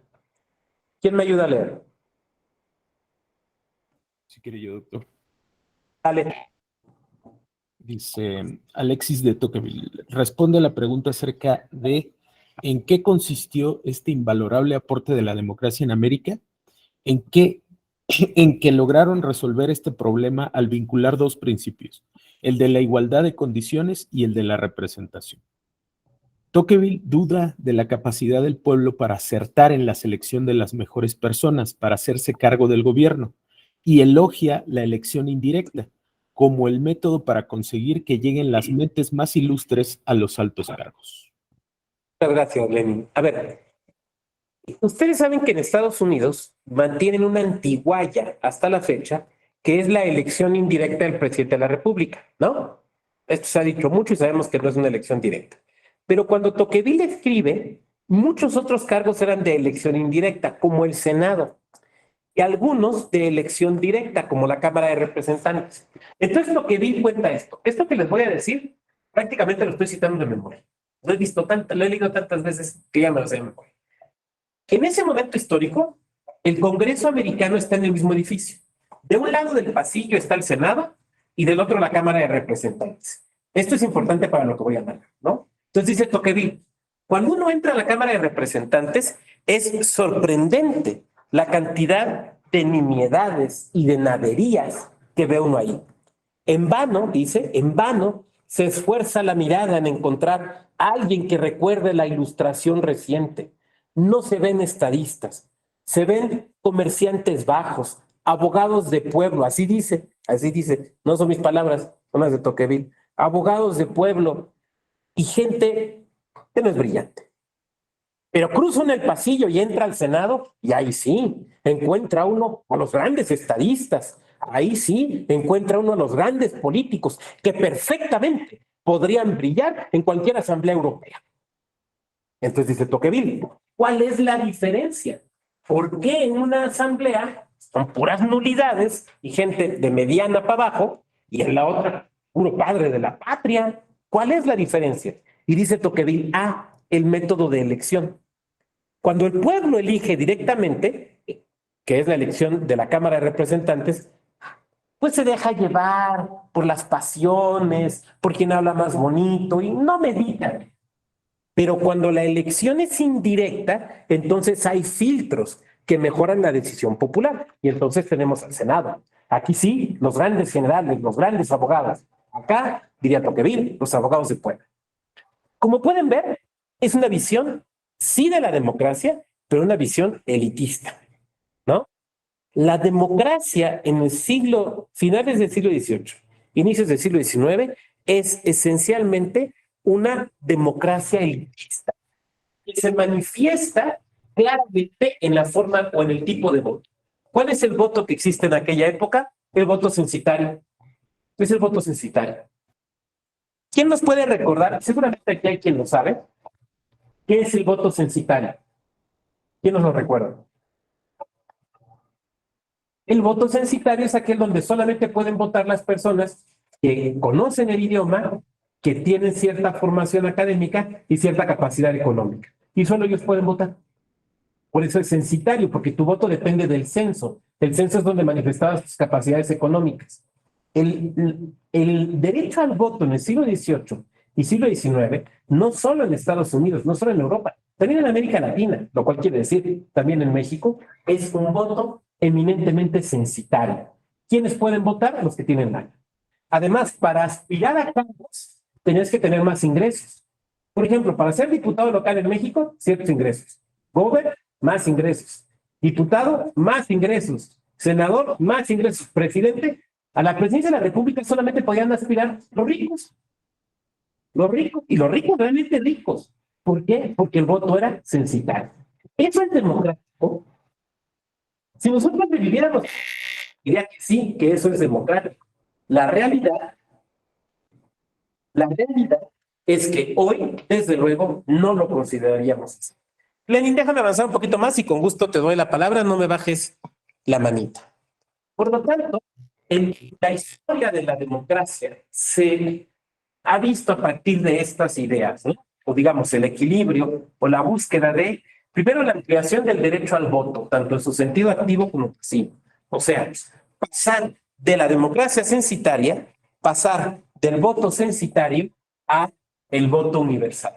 ¿Quién me ayuda a leer? Si quiere yo, doctor. Dale. Dice Alexis de Tocqueville, responde a la pregunta acerca de en qué consistió este invalorable aporte de la democracia en América, en que lograron resolver este problema al vincular dos principios, el de la igualdad de condiciones y el de la representación. Tocqueville duda de la capacidad del pueblo para acertar en la selección de las mejores personas para hacerse cargo del gobierno y elogia la elección indirecta como el método para conseguir que lleguen las mentes más ilustres a los altos cargos. Muchas gracias, Lenin. A ver, ustedes saben que en Estados Unidos mantienen una antigualla hasta la fecha, que es la elección indirecta del presidente de la República, ¿no? Esto se ha dicho mucho y sabemos que no es una elección directa. Pero cuando Tocqueville escribe, muchos otros cargos eran de elección indirecta, como el Senado, y algunos de elección directa, como la Cámara de Representantes. Entonces Tocqueville cuenta esto. Esto que les voy a decir, prácticamente lo estoy citando de memoria. Lo he visto lo he leído tantas veces que ya me lo sé de memoria. En ese momento histórico, el Congreso americano está en el mismo edificio. De un lado del pasillo está el Senado y del otro la Cámara de Representantes. Esto es importante para lo que voy a hablar, ¿no? Entonces dice Tocqueville, cuando uno entra a la Cámara de Representantes, es sorprendente la cantidad de nimiedades y de naderías que ve uno ahí. En vano, dice, en vano se esfuerza la mirada en encontrar a alguien que recuerde la ilustración reciente. No se ven estadistas, se ven comerciantes bajos, abogados de pueblo, así dice, no son mis palabras, son las de Tocqueville, abogados de pueblo y gente que no es brillante. Pero cruza en el pasillo y entra al Senado y ahí sí, encuentra uno a los grandes estadistas, ahí sí, encuentra uno a los grandes políticos que perfectamente podrían brillar en cualquier asamblea europea. Entonces dice Tocqueville, ¿cuál es la diferencia? ¿Por qué en una asamblea son puras nulidades y gente de mediana para abajo y en la otra puro padre de la patria? ¿Cuál es la diferencia? Y dice Tocqueville, el método de elección. Cuando el pueblo elige directamente, que es la elección de la Cámara de Representantes, pues se deja llevar por las pasiones, por quien habla más bonito y no medita. Pero cuando la elección es indirecta, entonces hay filtros que mejoran la decisión popular. Y entonces tenemos al Senado. Aquí sí, los grandes generales, los grandes abogados. Acá, diría Tocqueville, los abogados de pueblo. Como pueden ver, es una visión, sí, de la democracia, pero una visión elitista, ¿no? La democracia en el finales del siglo XVIII, inicios del siglo XIX, es esencialmente una democracia elitista que se manifiesta claramente en la forma o en el tipo de voto. ¿Cuál es el voto que existe en aquella época? El voto censitario. Es el voto censitario. ¿Quién nos puede recordar? Seguramente aquí hay quien lo sabe. ¿Qué es el voto censitario? ¿Quién nos lo recuerda? El voto censitario es aquel donde solamente pueden votar las personas que conocen el idioma, que tienen cierta formación académica y cierta capacidad económica. Y solo ellos pueden votar. Por eso es censitario, porque tu voto depende del censo. El censo es donde manifestabas tus capacidades económicas. El derecho al voto en el siglo XVIII y siglo XIX, no solo en Estados Unidos, no solo en Europa, también en América Latina, lo cual quiere decir también en México, es un voto eminentemente censitario. ¿Quiénes pueden votar? Los que tienen lana. Además, para aspirar a cargos, tenías que tener más ingresos. Por ejemplo, para ser diputado local en México, ciertos ingresos. Gober, más ingresos. Diputado, más ingresos. Senador, más ingresos. Presidente, a la presidencia de la República solamente podían aspirar los ricos. Los ricos, y los ricos realmente ricos. ¿Por qué? Porque el voto era censitario. ¿Eso es democrático? Si nosotros viviéramos, diría que sí, que eso es democrático. La realidad es que hoy, desde luego, no lo consideraríamos así. Lenin, déjame avanzar un poquito más y con gusto te doy la palabra, no me bajes la manita. Por lo tanto, en la historia de la democracia se ha visto a partir de estas ideas, ¿no? O digamos, el equilibrio o la búsqueda de, primero, la ampliación del derecho al voto, tanto en su sentido activo como pasivo. O sea, pasar de la democracia censitaria, pasar del voto censitario a el voto universal.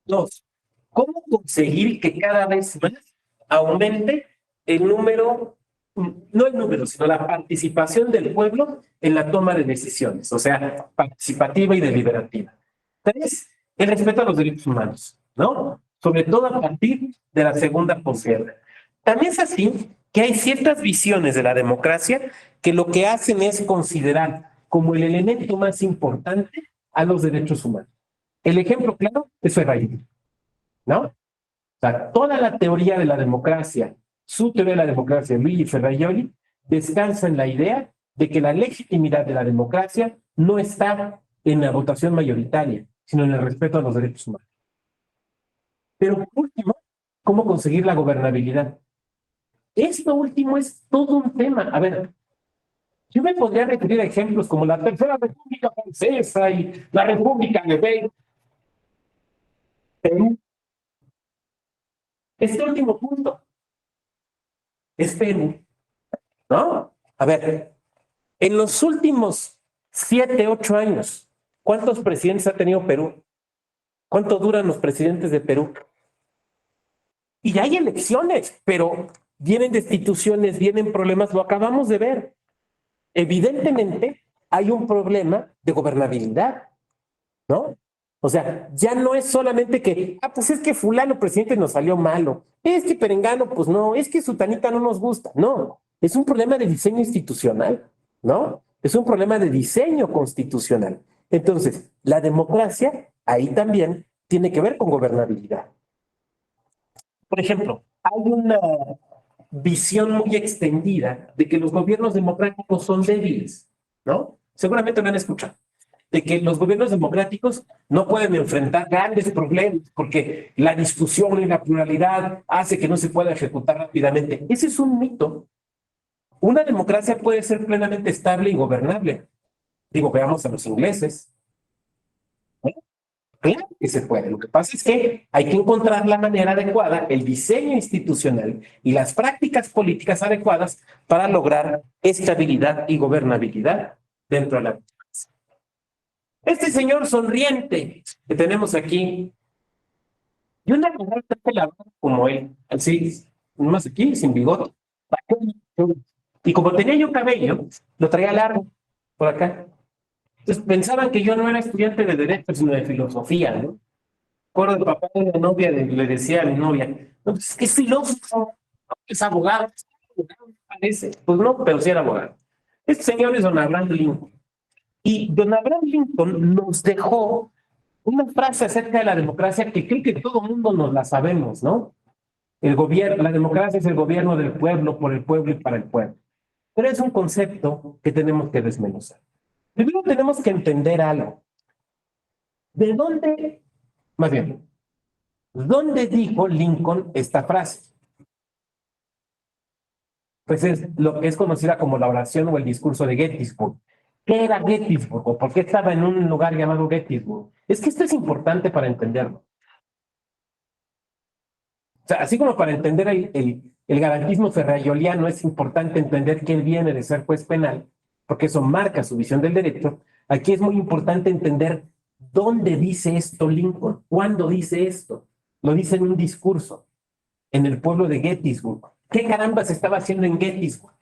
Dos, ¿cómo conseguir que cada vez más aumente el número, no el número, sino la participación del pueblo en la toma de decisiones, o sea, participativa y deliberativa? Tres, el respeto a los derechos humanos, ¿no? Sobre todo a partir de la segunda posguerra. También es así que hay ciertas visiones de la democracia que lo que hacen es considerar como el elemento más importante a los derechos humanos. El ejemplo claro es Ferraioli, ¿no? O sea, toda la teoría de la democracia, su teoría de la democracia, Luigi Ferraioli, descansa en la idea de que la legitimidad de la democracia no está en la votación mayoritaria, sino en el respeto a los derechos humanos. Pero por último, ¿cómo conseguir la gobernabilidad? Esto último es todo un tema. A ver, yo me podría referir a ejemplos como la Tercera República Francesa y la República de Weimar, Perú. Este último punto es Perú, ¿no? A ver, en los últimos 7, 8 años, ¿cuántos presidentes ha tenido Perú? ¿Cuánto duran los presidentes de Perú? Y hay elecciones, pero vienen destituciones, vienen problemas, lo acabamos de ver. Evidentemente, hay un problema de gobernabilidad, ¿no? O sea, ya no es solamente que, pues es que fulano presidente nos salió malo, es que perengano, pues no, es que sutanita no nos gusta. No, es un problema de diseño institucional, ¿no? Es un problema de diseño constitucional. Entonces, la democracia ahí también tiene que ver con gobernabilidad. Por ejemplo, hay una visión muy extendida de que los gobiernos democráticos son débiles, ¿no? Seguramente lo han escuchado, de que los gobiernos democráticos no pueden enfrentar grandes problemas porque la discusión y la pluralidad hace que no se pueda ejecutar rápidamente. Ese es un mito. Una democracia puede ser plenamente estable y gobernable. Digo, veamos a los ingleses. Claro que se puede. Lo que pasa es que hay que encontrar la manera adecuada, el diseño institucional y las prácticas políticas adecuadas para lograr estabilidad y gobernabilidad dentro de la democracia. Este señor sonriente que tenemos aquí, y una mujer tan pelada como él, así, más aquí, sin bigote. Y como tenía yo cabello, lo traía largo por acá. Entonces pensaban que yo no era estudiante de Derecho, sino de Filosofía, ¿no? Recuerdo el papá de la novia, le decía a mi novia, no, pues es que es filósofo, es abogado, parece. Pues no, pero sí era abogado. Este señor es don Abraham Lincoln. Y don Abraham Lincoln nos dejó una frase acerca de la democracia que creo que todo el mundo nos la sabemos, ¿no? El gobierno, la democracia es el gobierno del pueblo, por el pueblo y para el pueblo. Pero es un concepto que tenemos que desmenuzar. Primero tenemos que entender algo. ¿De dónde, más bien, dónde dijo Lincoln esta frase? Pues es lo que es conocida como la oración o el discurso de Gettysburg. ¿Qué era Gettysburg? ¿O por qué estaba en un lugar llamado Gettysburg? Es que esto es importante para entenderlo. O sea, así como para entender el garantismo ferraioliano es importante entender que él viene de ser juez penal, porque eso marca su visión del derecho. Aquí es muy importante entender dónde dice esto Lincoln, cuándo dice esto. Lo dice en un discurso en el pueblo de Gettysburg. ¿Qué caramba se estaba haciendo en Gettysburg?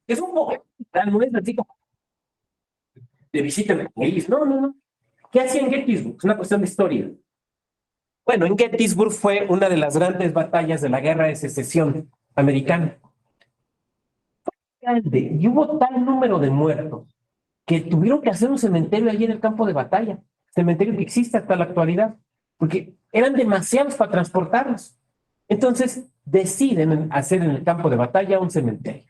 Es un poco, no es así como de visita en el país. No. ¿Qué hacía en Gettysburg? Es una cuestión de historia. Bueno, en Gettysburg fue una de las grandes batallas de la Guerra de Secesión americana. Grande, y hubo tal número de muertos que tuvieron que hacer un cementerio allí en el campo de batalla, cementerio que existe hasta la actualidad, porque eran demasiados para transportarlos. Entonces deciden hacer en el campo de batalla un cementerio.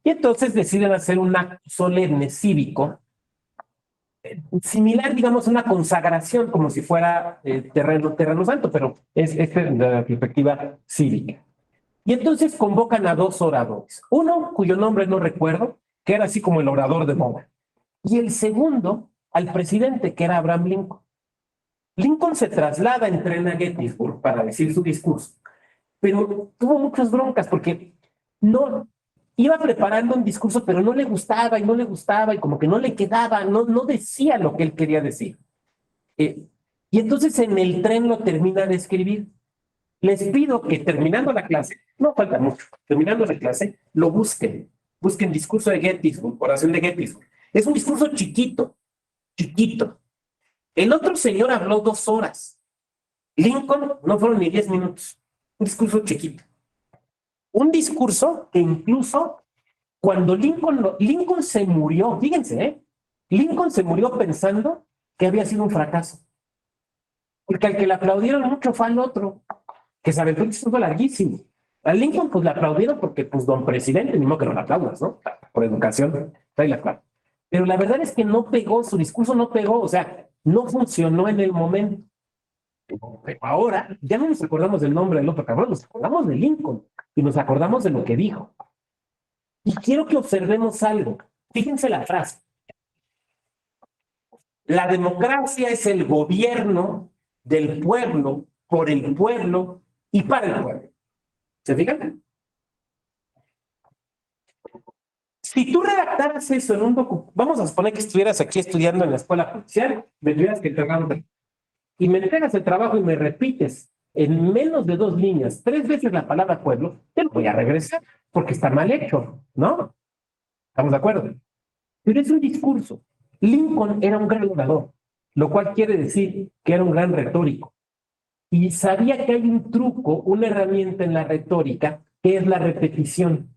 Y entonces deciden hacer un acto solemne cívico, similar, digamos, a una consagración, como si fuera terreno santo, pero es de la perspectiva cívica. Y entonces convocan a 2 oradores. Uno, cuyo nombre no recuerdo, que era así como el orador de moda. Y el segundo, al presidente, que era Abraham Lincoln. Lincoln se traslada en tren a Gettysburg para decir su discurso, pero tuvo muchas broncas porque no iba preparando un discurso, pero no le gustaba y no le gustaba y como que no le quedaba, no decía lo que él quería decir. Y entonces en el tren lo termina de escribir. Les pido que terminando la clase, no falta mucho, terminando la clase, lo busquen discurso de Gettysburg, oración de Gettysburg. Es un discurso chiquito. El otro señor habló 2 horas. Lincoln no fueron ni 10 minutos. Un discurso chiquito. Un discurso que incluso cuando Lincoln se murió, fíjense, Lincoln se murió pensando que había sido un fracaso. Porque al que le aplaudieron mucho fue al otro, que se aventó un discurso larguísimo. A Lincoln pues le aplaudieron porque pues don presidente, ni modo que no le aplaudas, ¿no? Por educación, trae la clave. Pero la verdad es que no pegó, su discurso no pegó, o sea, no funcionó en el momento. Pero ahora ya no nos acordamos del nombre de López Cabrón, nos acordamos de Lincoln y nos acordamos de lo que dijo. Y quiero que observemos algo. Fíjense la frase. La democracia es el gobierno del pueblo, por el pueblo y para el pueblo. ¿Se fijan? Si tú redactaras eso en un documento, vamos a suponer que estuvieras aquí estudiando en la escuela policial, me tuvieras que entregar y me entregas el trabajo y me repites en menos de 2 líneas 3 veces la palabra pueblo, te lo voy a regresar porque está mal hecho, ¿no? ¿Estamos de acuerdo? Pero es un discurso. Lincoln era un gran orador, lo cual quiere decir que era un gran retórico. Y sabía que hay un truco, una herramienta en la retórica, que es la repetición.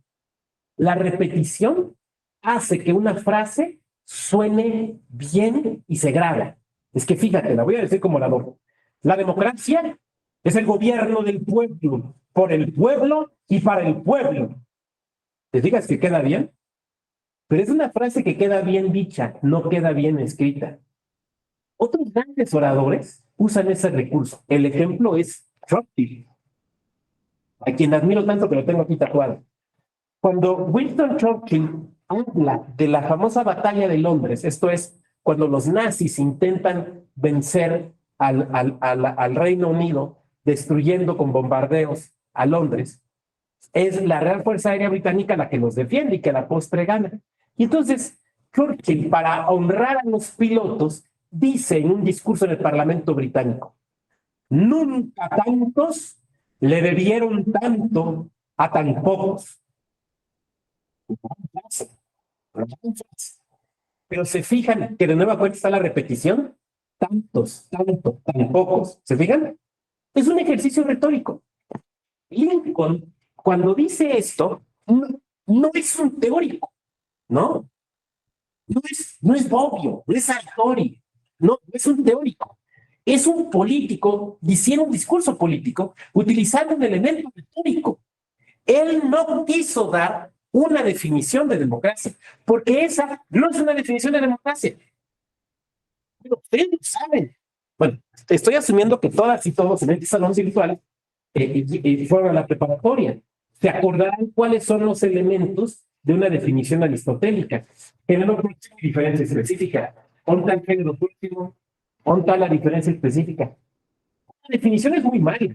La repetición hace que una frase suene bien y se grabe. Es que fíjate, la voy a decir como orador. La democracia es el gobierno del pueblo, por el pueblo y para el pueblo. ¿Te digas que queda bien? Pero es una frase que queda bien dicha, no queda bien escrita. Otros grandes oradores usan ese recurso. El ejemplo es Churchill, a quien admiro tanto que lo tengo aquí tatuado. Cuando Winston Churchill habla de la famosa batalla de Londres, esto es, cuando los nazis intentan vencer al Reino Unido, destruyendo con bombardeos a Londres, es la Real Fuerza Aérea Británica la que los defiende y que a la postre gana. Y entonces, Churchill, para honrar a los pilotos, dice en un discurso en el Parlamento británico: nunca tantos le debieron tanto a tan pocos. Pero se fijan que de nueva cuenta está la repetición. Tantos, tanto, tan pocos. ¿Se fijan? Es un ejercicio retórico. Lincoln, cuando dice esto, no es un teórico, ¿no? No es Bobbio, no es Sartori, no es un teórico. Es un político diciendo un discurso político utilizando un elemento retórico. Él no quiso dar una definición de democracia, porque esa no es una definición de democracia. Pero ustedes lo saben. Bueno, estoy asumiendo que todas y todos en este salón virtual fueron a la preparatoria. Se acordarán cuáles son los elementos de una definición aristotélica. Género próximo y diferencia específica. ¿Dónde está el género próximo? ¿Dónde está la diferencia específica? La definición es muy mala.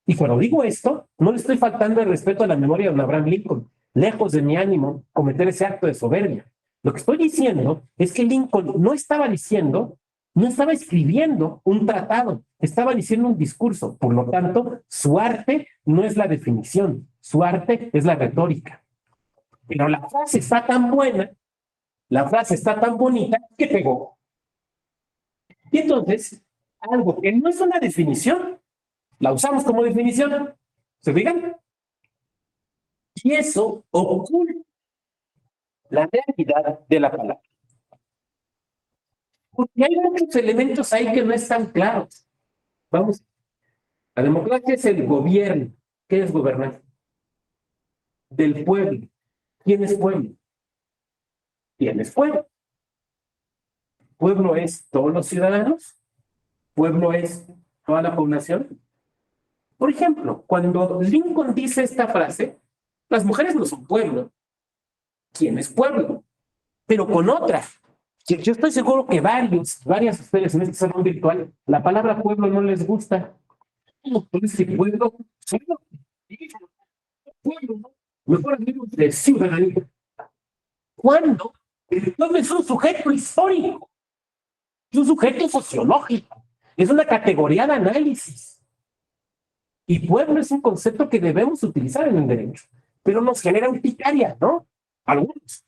Y cuando digo esto, no le estoy faltando el respeto a la memoria de don Abraham Lincoln. Lejos de mi ánimo cometer ese acto de soberbia. Lo que estoy diciendo es que Lincoln no estaba escribiendo un tratado, estaba diciendo un discurso. Por lo tanto, su arte no es la definición, su arte es la retórica. Pero la frase está tan buena, la frase está tan bonita que pegó. Y entonces, algo que no es una definición, La usamos como definición. ¿Se fijan? Y eso oculta la realidad de la palabra. Porque hay muchos elementos ahí que no están claros. Vamos. La democracia es el gobierno. ¿Qué es gobernar? Del pueblo. ¿Quién es pueblo? ¿Quién es pueblo? Pueblo es todos los ciudadanos. Pueblo es toda la población. Por ejemplo, cuando Lincoln dice esta frase, las mujeres no son pueblo. ¿Quién es pueblo? Pero con otra. Yo estoy seguro que varias de ustedes en este salón virtual, la palabra pueblo no les gusta. Entonces, pueblo, pueblo, ¿no? Mejor hablemos de ciudadanía. ¿Cuándo? El pueblo es un sujeto histórico, es un sujeto sociológico, es una categoría de análisis. Y pueblo es un concepto que debemos utilizar en el derecho, pero nos genera urticaria, ¿no? Algunos.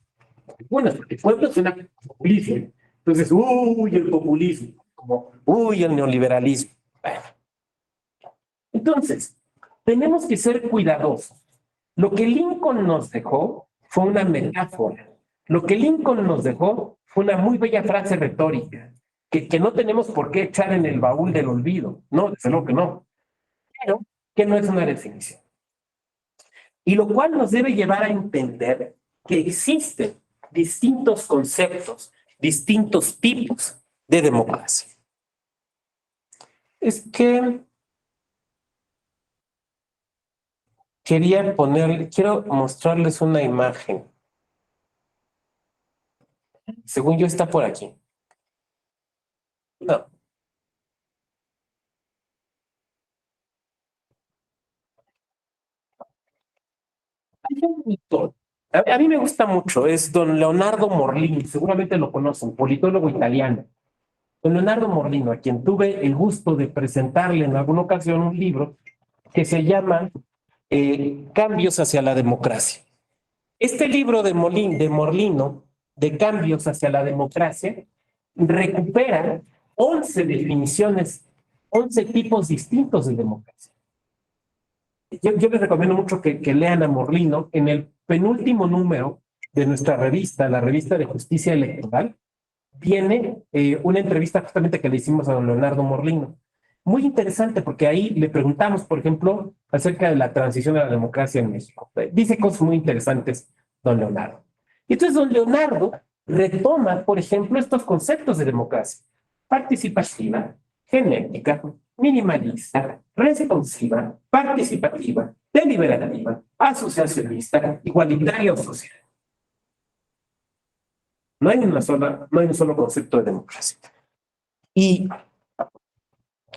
Bueno, porque pueblo es una populismo. Entonces, uy, el populismo, como, uy, el neoliberalismo. Bueno. Entonces, tenemos que ser cuidadosos. Lo que Lincoln nos dejó fue una metáfora. Lo que Lincoln nos dejó fue una muy bella frase retórica, que no tenemos por qué echar en el baúl del olvido. No, desde luego que no. Pero que no es una definición. Y lo cual nos debe llevar a entender que existen distintos conceptos, distintos tipos de democracia. Es que quiero mostrarles una imagen. Según yo está por aquí. No. Hay un autor, a mí me gusta mucho, es don Leonardo Morlini, seguramente lo conocen, politólogo italiano. Don Leonardo Morlino, a quien tuve el gusto de presentarle en alguna ocasión un libro que se llama Cambios hacia la democracia. Este libro de Morlino, de Cambios hacia la democracia, recupera 11 definiciones, 11 tipos distintos de democracia. Yo les recomiendo mucho que lean a Morlino. En el penúltimo número de nuestra revista, la revista de Justicia Electoral, viene una entrevista justamente que le hicimos a don Leonardo Morlino. Muy interesante porque ahí le preguntamos, por ejemplo, acerca de la transición a la democracia en México. Dice cosas muy interesantes don Leonardo. Y entonces don Leonardo retoma, por ejemplo, estos conceptos de democracia: participativa, genética, minimalista, responsiva, participativa, deliberativa, asociacionista, igualitaria o social. No hay un solo concepto de democracia. Y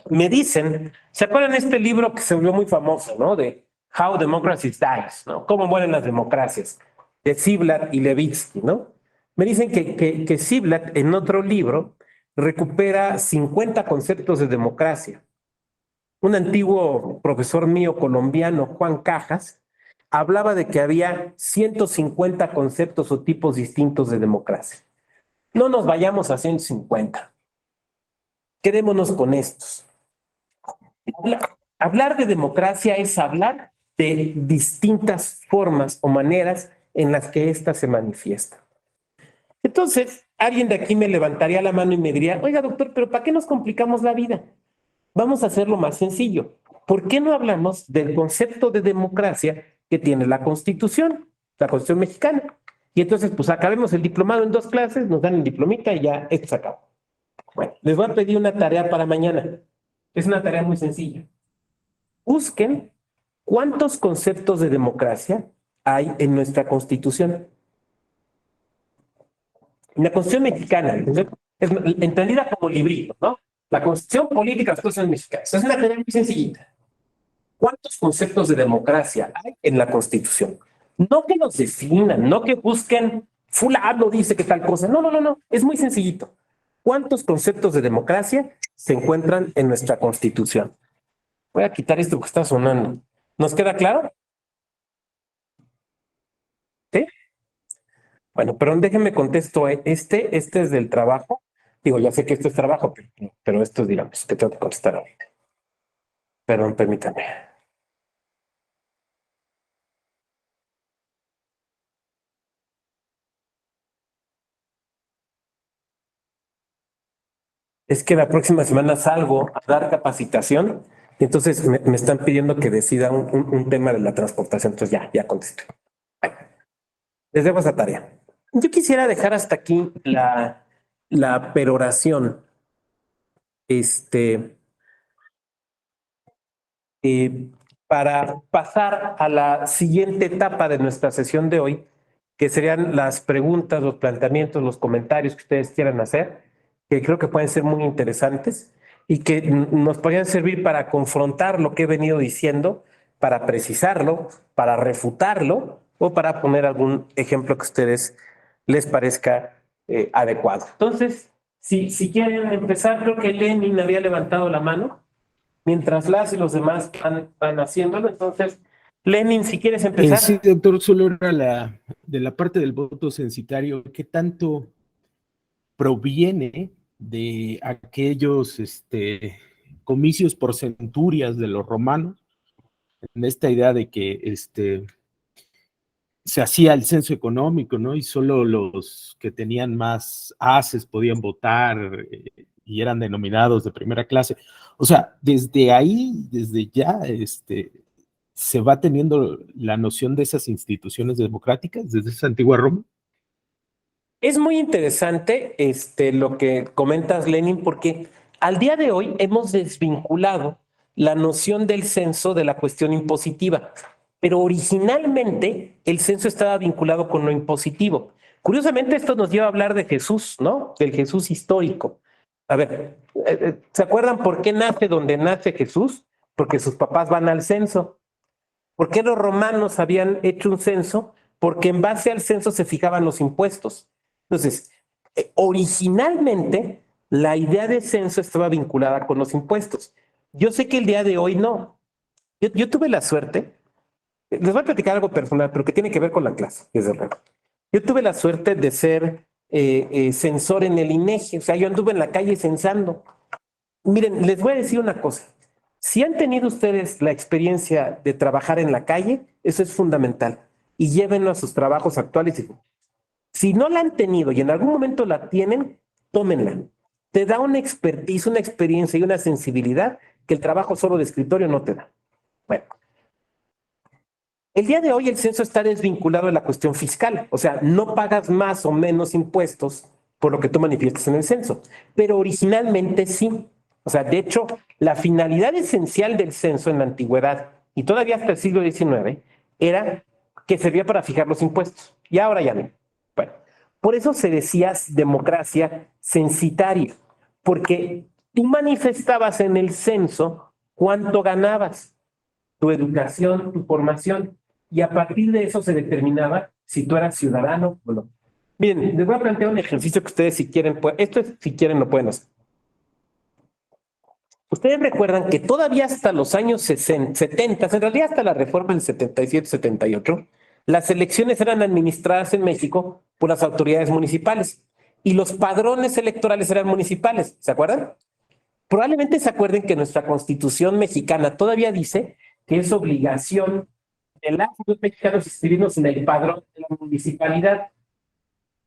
me dicen, ¿se acuerdan de este libro que se volvió muy famoso, ¿no? De How Democracies Dies, ¿no? Cómo mueren las democracias, de Ziblatt y Levitsky, ¿no? Me dicen que Ziblatt en otro libro recupera 50 conceptos de democracia. Un antiguo profesor mío colombiano, Juan Cajas, hablaba de que había 150 conceptos o tipos distintos de democracia. No nos vayamos a 150. Quedémonos con estos. Hablar de democracia es hablar de distintas formas o maneras en las que ésta se manifiesta. Entonces, alguien de aquí me levantaría la mano y me diría: oiga, doctor, pero ¿para qué nos complicamos la vida? Vamos a hacerlo más sencillo. ¿Por qué no hablamos del concepto de democracia que tiene la Constitución mexicana? Y entonces, pues acabemos el diplomado en 2 clases, nos dan el diplomita y ya esto se acabó. Bueno, les voy a pedir una tarea para mañana. Es una tarea muy sencilla. Busquen cuántos conceptos de democracia hay en nuestra Constitución. En la Constitución mexicana, es entendida como librito, ¿no? La Constitución Política de las Constituciones Mexicanas. Es una tarea muy sencillita. ¿Cuántos conceptos de democracia hay en la Constitución? No que los definan, no que busquen, fulano dice que tal cosa. No, no, no, no. Es muy sencillito. ¿Cuántos conceptos de democracia se encuentran en nuestra Constitución? Voy a quitar esto que está sonando. ¿Nos queda claro? ¿Sí? Bueno, pero déjenme contesto. Este es del trabajo. Digo, ya sé que esto es trabajo, pero esto es, digamos, que tengo que contestar ahorita. Perdón, permítame. Es que la próxima semana salgo a dar capacitación y entonces me están pidiendo que decida un tema de la transportación. Entonces ya contesté. Bueno, les dejo esa tarea. Yo quisiera dejar hasta aquí la peroración. Para pasar a la siguiente etapa de nuestra sesión de hoy, que serían las preguntas, los planteamientos, los comentarios que ustedes quieran hacer, que creo que pueden ser muy interesantes y que nos podrían servir para confrontar lo que he venido diciendo, para precisarlo, para refutarlo o para poner algún ejemplo que a ustedes les parezca adecuado. Entonces, si quieren empezar, creo que Lenin había levantado la mano. Mientras las y los demás van haciéndolo. Entonces, Lenin, si quieres empezar. Sí, doctor, solo era de la parte del voto censitario, ¿qué tanto proviene de aquellos comicios por centurias de los romanos? En esta idea de que se hacía el censo económico, ¿no? Y solo los que tenían más haces podían votar y eran denominados de primera clase. O sea, desde ahí, desde ya, se va teniendo la noción de esas instituciones democráticas desde esa antigua Roma. Es muy interesante lo que comentas, Lenin, porque al día de hoy hemos desvinculado la noción del censo de la cuestión impositiva, pero originalmente el censo estaba vinculado con lo impositivo. Curiosamente, esto nos lleva a hablar de Jesús, ¿no? Del Jesús histórico. A ver, ¿se acuerdan por qué nace donde nace Jesús? Porque sus papás van al censo. ¿Por qué los romanos habían hecho un censo? Porque en base al censo se fijaban los impuestos. Entonces, originalmente la idea de censo estaba vinculada con los impuestos. Yo sé que el día de hoy no. Yo tuve la suerte, les voy a platicar algo personal, pero que tiene que ver con la clase, desde luego. Yo tuve la suerte de ser censor en el INEGI, o sea, yo anduve en la calle censando. Miren, les voy a decir una cosa. Si han tenido ustedes la experiencia de trabajar en la calle, eso es fundamental. Y llévenlo a sus trabajos actuales. Si no la han tenido y en algún momento la tienen, tómenla. Te da una expertise, una experiencia y una sensibilidad que el trabajo solo de escritorio no te da. Bueno, el día de hoy el censo está desvinculado de la cuestión fiscal. O sea, no pagas más o menos impuestos por lo que tú manifiestas en el censo. Pero originalmente sí. O sea, de hecho, la finalidad esencial del censo en la antigüedad y todavía hasta el siglo XIX era que servía para fijar los impuestos. Y ahora ya no. Bueno, por eso se decía democracia censitaria, porque tú manifestabas en el censo cuánto ganabas, tu educación, tu formación, y a partir de eso se determinaba si tú eras ciudadano o no. Miren, les voy a plantear un ejercicio que ustedes si quieren, esto es si quieren lo pueden hacer. Ustedes recuerdan que todavía hasta los años 70, en realidad hasta la reforma del 77-78, las elecciones eran administradas en México por las autoridades municipales y los padrones electorales eran municipales, ¿se acuerdan? Probablemente se acuerden que nuestra Constitución mexicana todavía dice que es obligación de los mexicanos inscribirnos en el padrón de la municipalidad.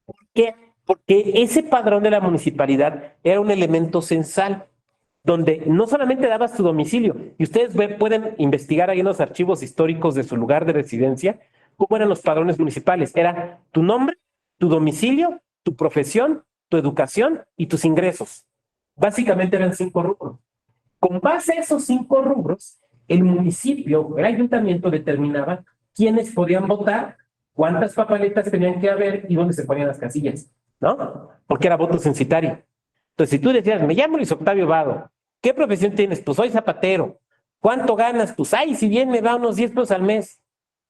¿Por qué? Porque ese padrón de la municipalidad era un elemento censal, donde no solamente dabas tu domicilio, y ustedes pueden investigar ahí en los archivos históricos de su lugar de residencia, cómo eran los padrones municipales. Era tu nombre, tu domicilio, tu profesión, tu educación y tus ingresos. Básicamente eran 5 rubros. Con base a esos 5 rubros, el municipio, el ayuntamiento determinaba quiénes podían votar, cuántas papeletas tenían que haber y dónde se ponían las casillas, ¿no? Porque era voto censitario. Entonces, si tú decías, me llamo Luis Octavio Vado, ¿qué profesión tienes? Pues soy zapatero. ¿Cuánto ganas? Pues, ay, si bien me da unos 10 pesos al mes.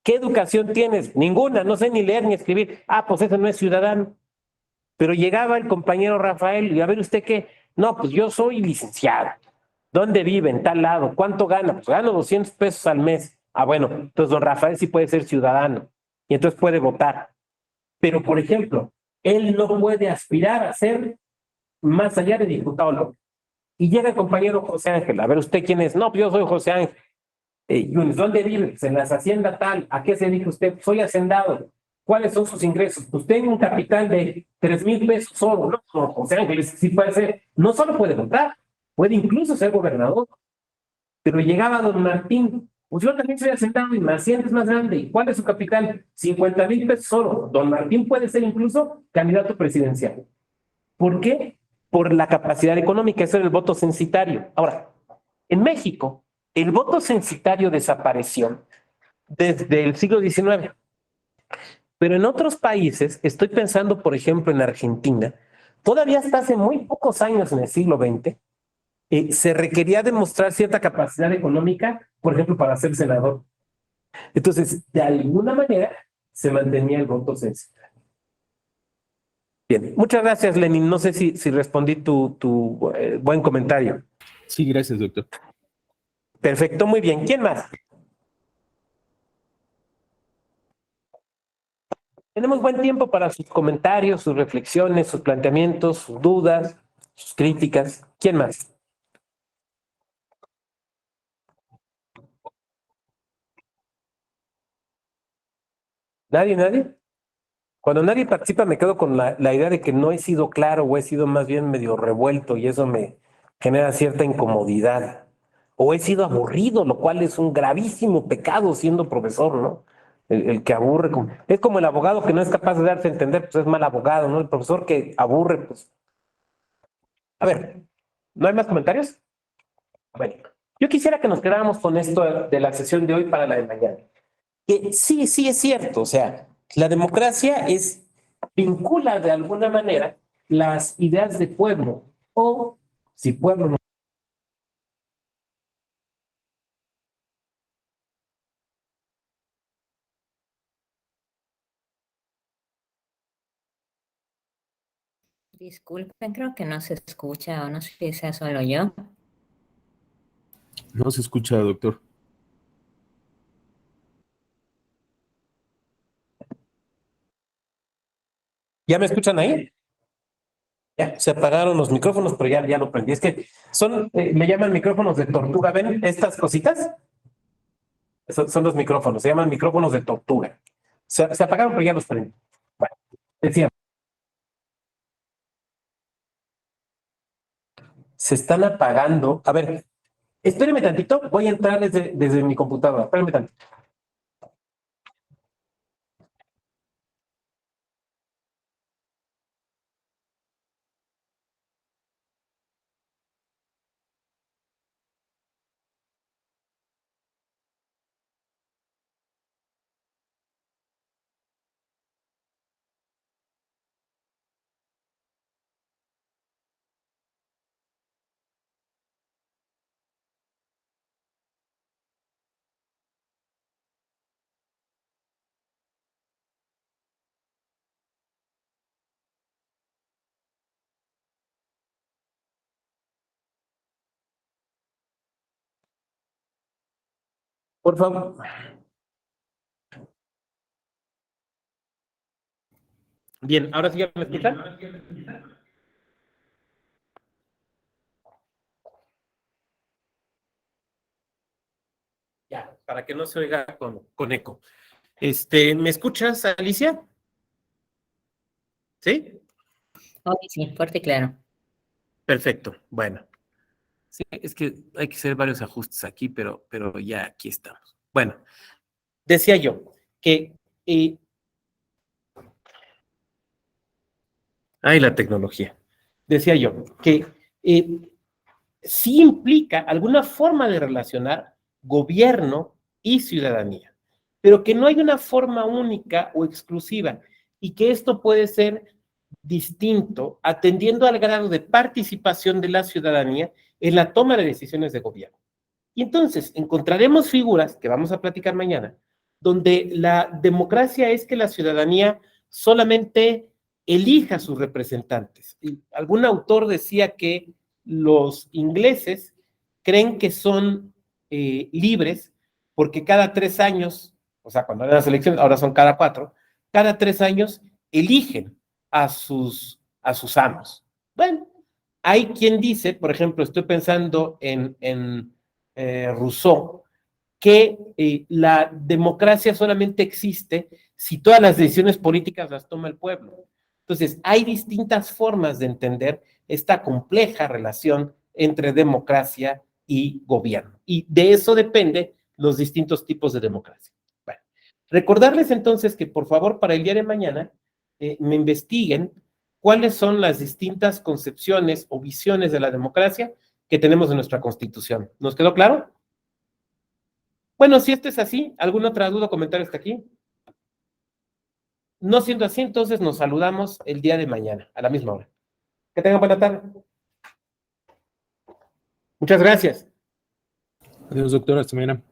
¿Qué educación tienes? Ninguna, no sé ni leer ni escribir. Ah, pues eso no es ciudadano. Pero llegaba el compañero Rafael y a ver usted qué. No, pues yo soy licenciado. ¿Dónde vive? En tal lado. ¿Cuánto gana? Pues gano 200 pesos al mes. Ah, bueno, entonces don Rafael sí puede ser ciudadano y entonces puede votar. Pero, por ejemplo, él no puede aspirar a ser más allá de diputado local. Y llega el compañero José Ángel, a ver, ¿usted quién es? No, pues yo soy José Ángel. Yunes, ¿dónde vive? Pues en las haciendas tal. ¿A qué se dedica usted? Soy hacendado. ¿Cuáles son sus ingresos? Pues tengo un capital de 3,000 pesos solo. No, no, José Ángel, sí puede ser. No solo puede votar, puede incluso ser gobernador. Pero llegaba don Martín. Pues yo también soy hacendado y mi hacienda es más grande. ¿Y cuál es su capital? 50,000 pesos solo. Don Martín puede ser incluso candidato presidencial. ¿Por qué? Por la capacidad económica. Eso era el voto censitario. Ahora, en México, el voto censitario desapareció desde el siglo XIX. Pero en otros países, estoy pensando, por ejemplo, en Argentina, todavía hasta hace muy pocos años en el siglo XX, se requería demostrar cierta capacidad económica, por ejemplo, para ser senador. Entonces, de alguna manera, se mantenía el voto censitario. Bien, muchas gracias, Lenin. No sé si respondí tu buen comentario. Sí, gracias, doctor. Perfecto, muy bien. ¿Quién más? Tenemos buen tiempo para sus comentarios, sus reflexiones, sus planteamientos, sus dudas, sus críticas. ¿Quién más? ¿Nadie? Cuando nadie participa me quedo con la idea de que no he sido claro o he sido más bien medio revuelto y eso me genera cierta incomodidad. O he sido aburrido, lo cual es un gravísimo pecado siendo profesor, ¿no? El que aburre. Es como el abogado que no es capaz de darse a entender, pues es mal abogado, ¿no? El profesor que aburre, pues. A ver, ¿no hay más comentarios? Bueno, yo quisiera que nos quedáramos con esto de la sesión de hoy para la de mañana. Que sí es cierto, o sea, la democracia vincula de alguna manera las ideas de pueblo, o si pueblo no. Disculpen, creo que no se escucha o no sé si sea solo yo. No se escucha, doctor. ¿Ya me escuchan ahí? Ya, se apagaron los micrófonos, pero ya lo prendí. Es que le llaman micrófonos de tortuga. ¿Ven estas cositas? Son los micrófonos, se llaman micrófonos de tortuga. Se apagaron, pero ya los prendí. Bueno, decía, se están apagando. A ver, espéreme tantito, voy a entrar desde mi computadora. Espéreme tantito. Por favor. Bien, ahora sí ya me escuchan. Ya, para que no se oiga con eco. ¿Me escuchas, Alicia? ¿Sí? Hoy sí, fuerte y claro. Perfecto, bueno. Sí, es que hay que hacer varios ajustes aquí, pero ya aquí estamos. Bueno, decía yo que la tecnología. Decía yo que sí implica alguna forma de relacionar gobierno y ciudadanía, pero que no hay una forma única o exclusiva y que esto puede ser distinto atendiendo al grado de participación de la ciudadanía en la toma de decisiones de gobierno. Y entonces encontraremos figuras, que vamos a platicar mañana, donde la democracia es que la ciudadanía solamente elija a sus representantes. Y algún autor decía que los ingleses creen que son libres porque cada 3 años, o sea, cuando eran las elecciones, ahora son cada 3 años eligen a sus amos. Bueno, Hay quien dice, por ejemplo, estoy pensando en Rousseau, que la democracia solamente existe si todas las decisiones políticas las toma el pueblo. Entonces, hay distintas formas de entender esta compleja relación entre democracia y gobierno. Y de eso depende los distintos tipos de democracia. Bueno, recordarles entonces que, por favor, para el día de mañana, me investiguen cuáles son las distintas concepciones o visiones de la democracia que tenemos en nuestra Constitución. ¿Nos quedó claro? Bueno, si esto es así, ¿alguna otra duda o comentario hasta aquí? No siendo así, entonces nos saludamos el día de mañana, a la misma hora. Que tengan buena tarde. Muchas gracias. Adiós, doctora. Hasta mañana.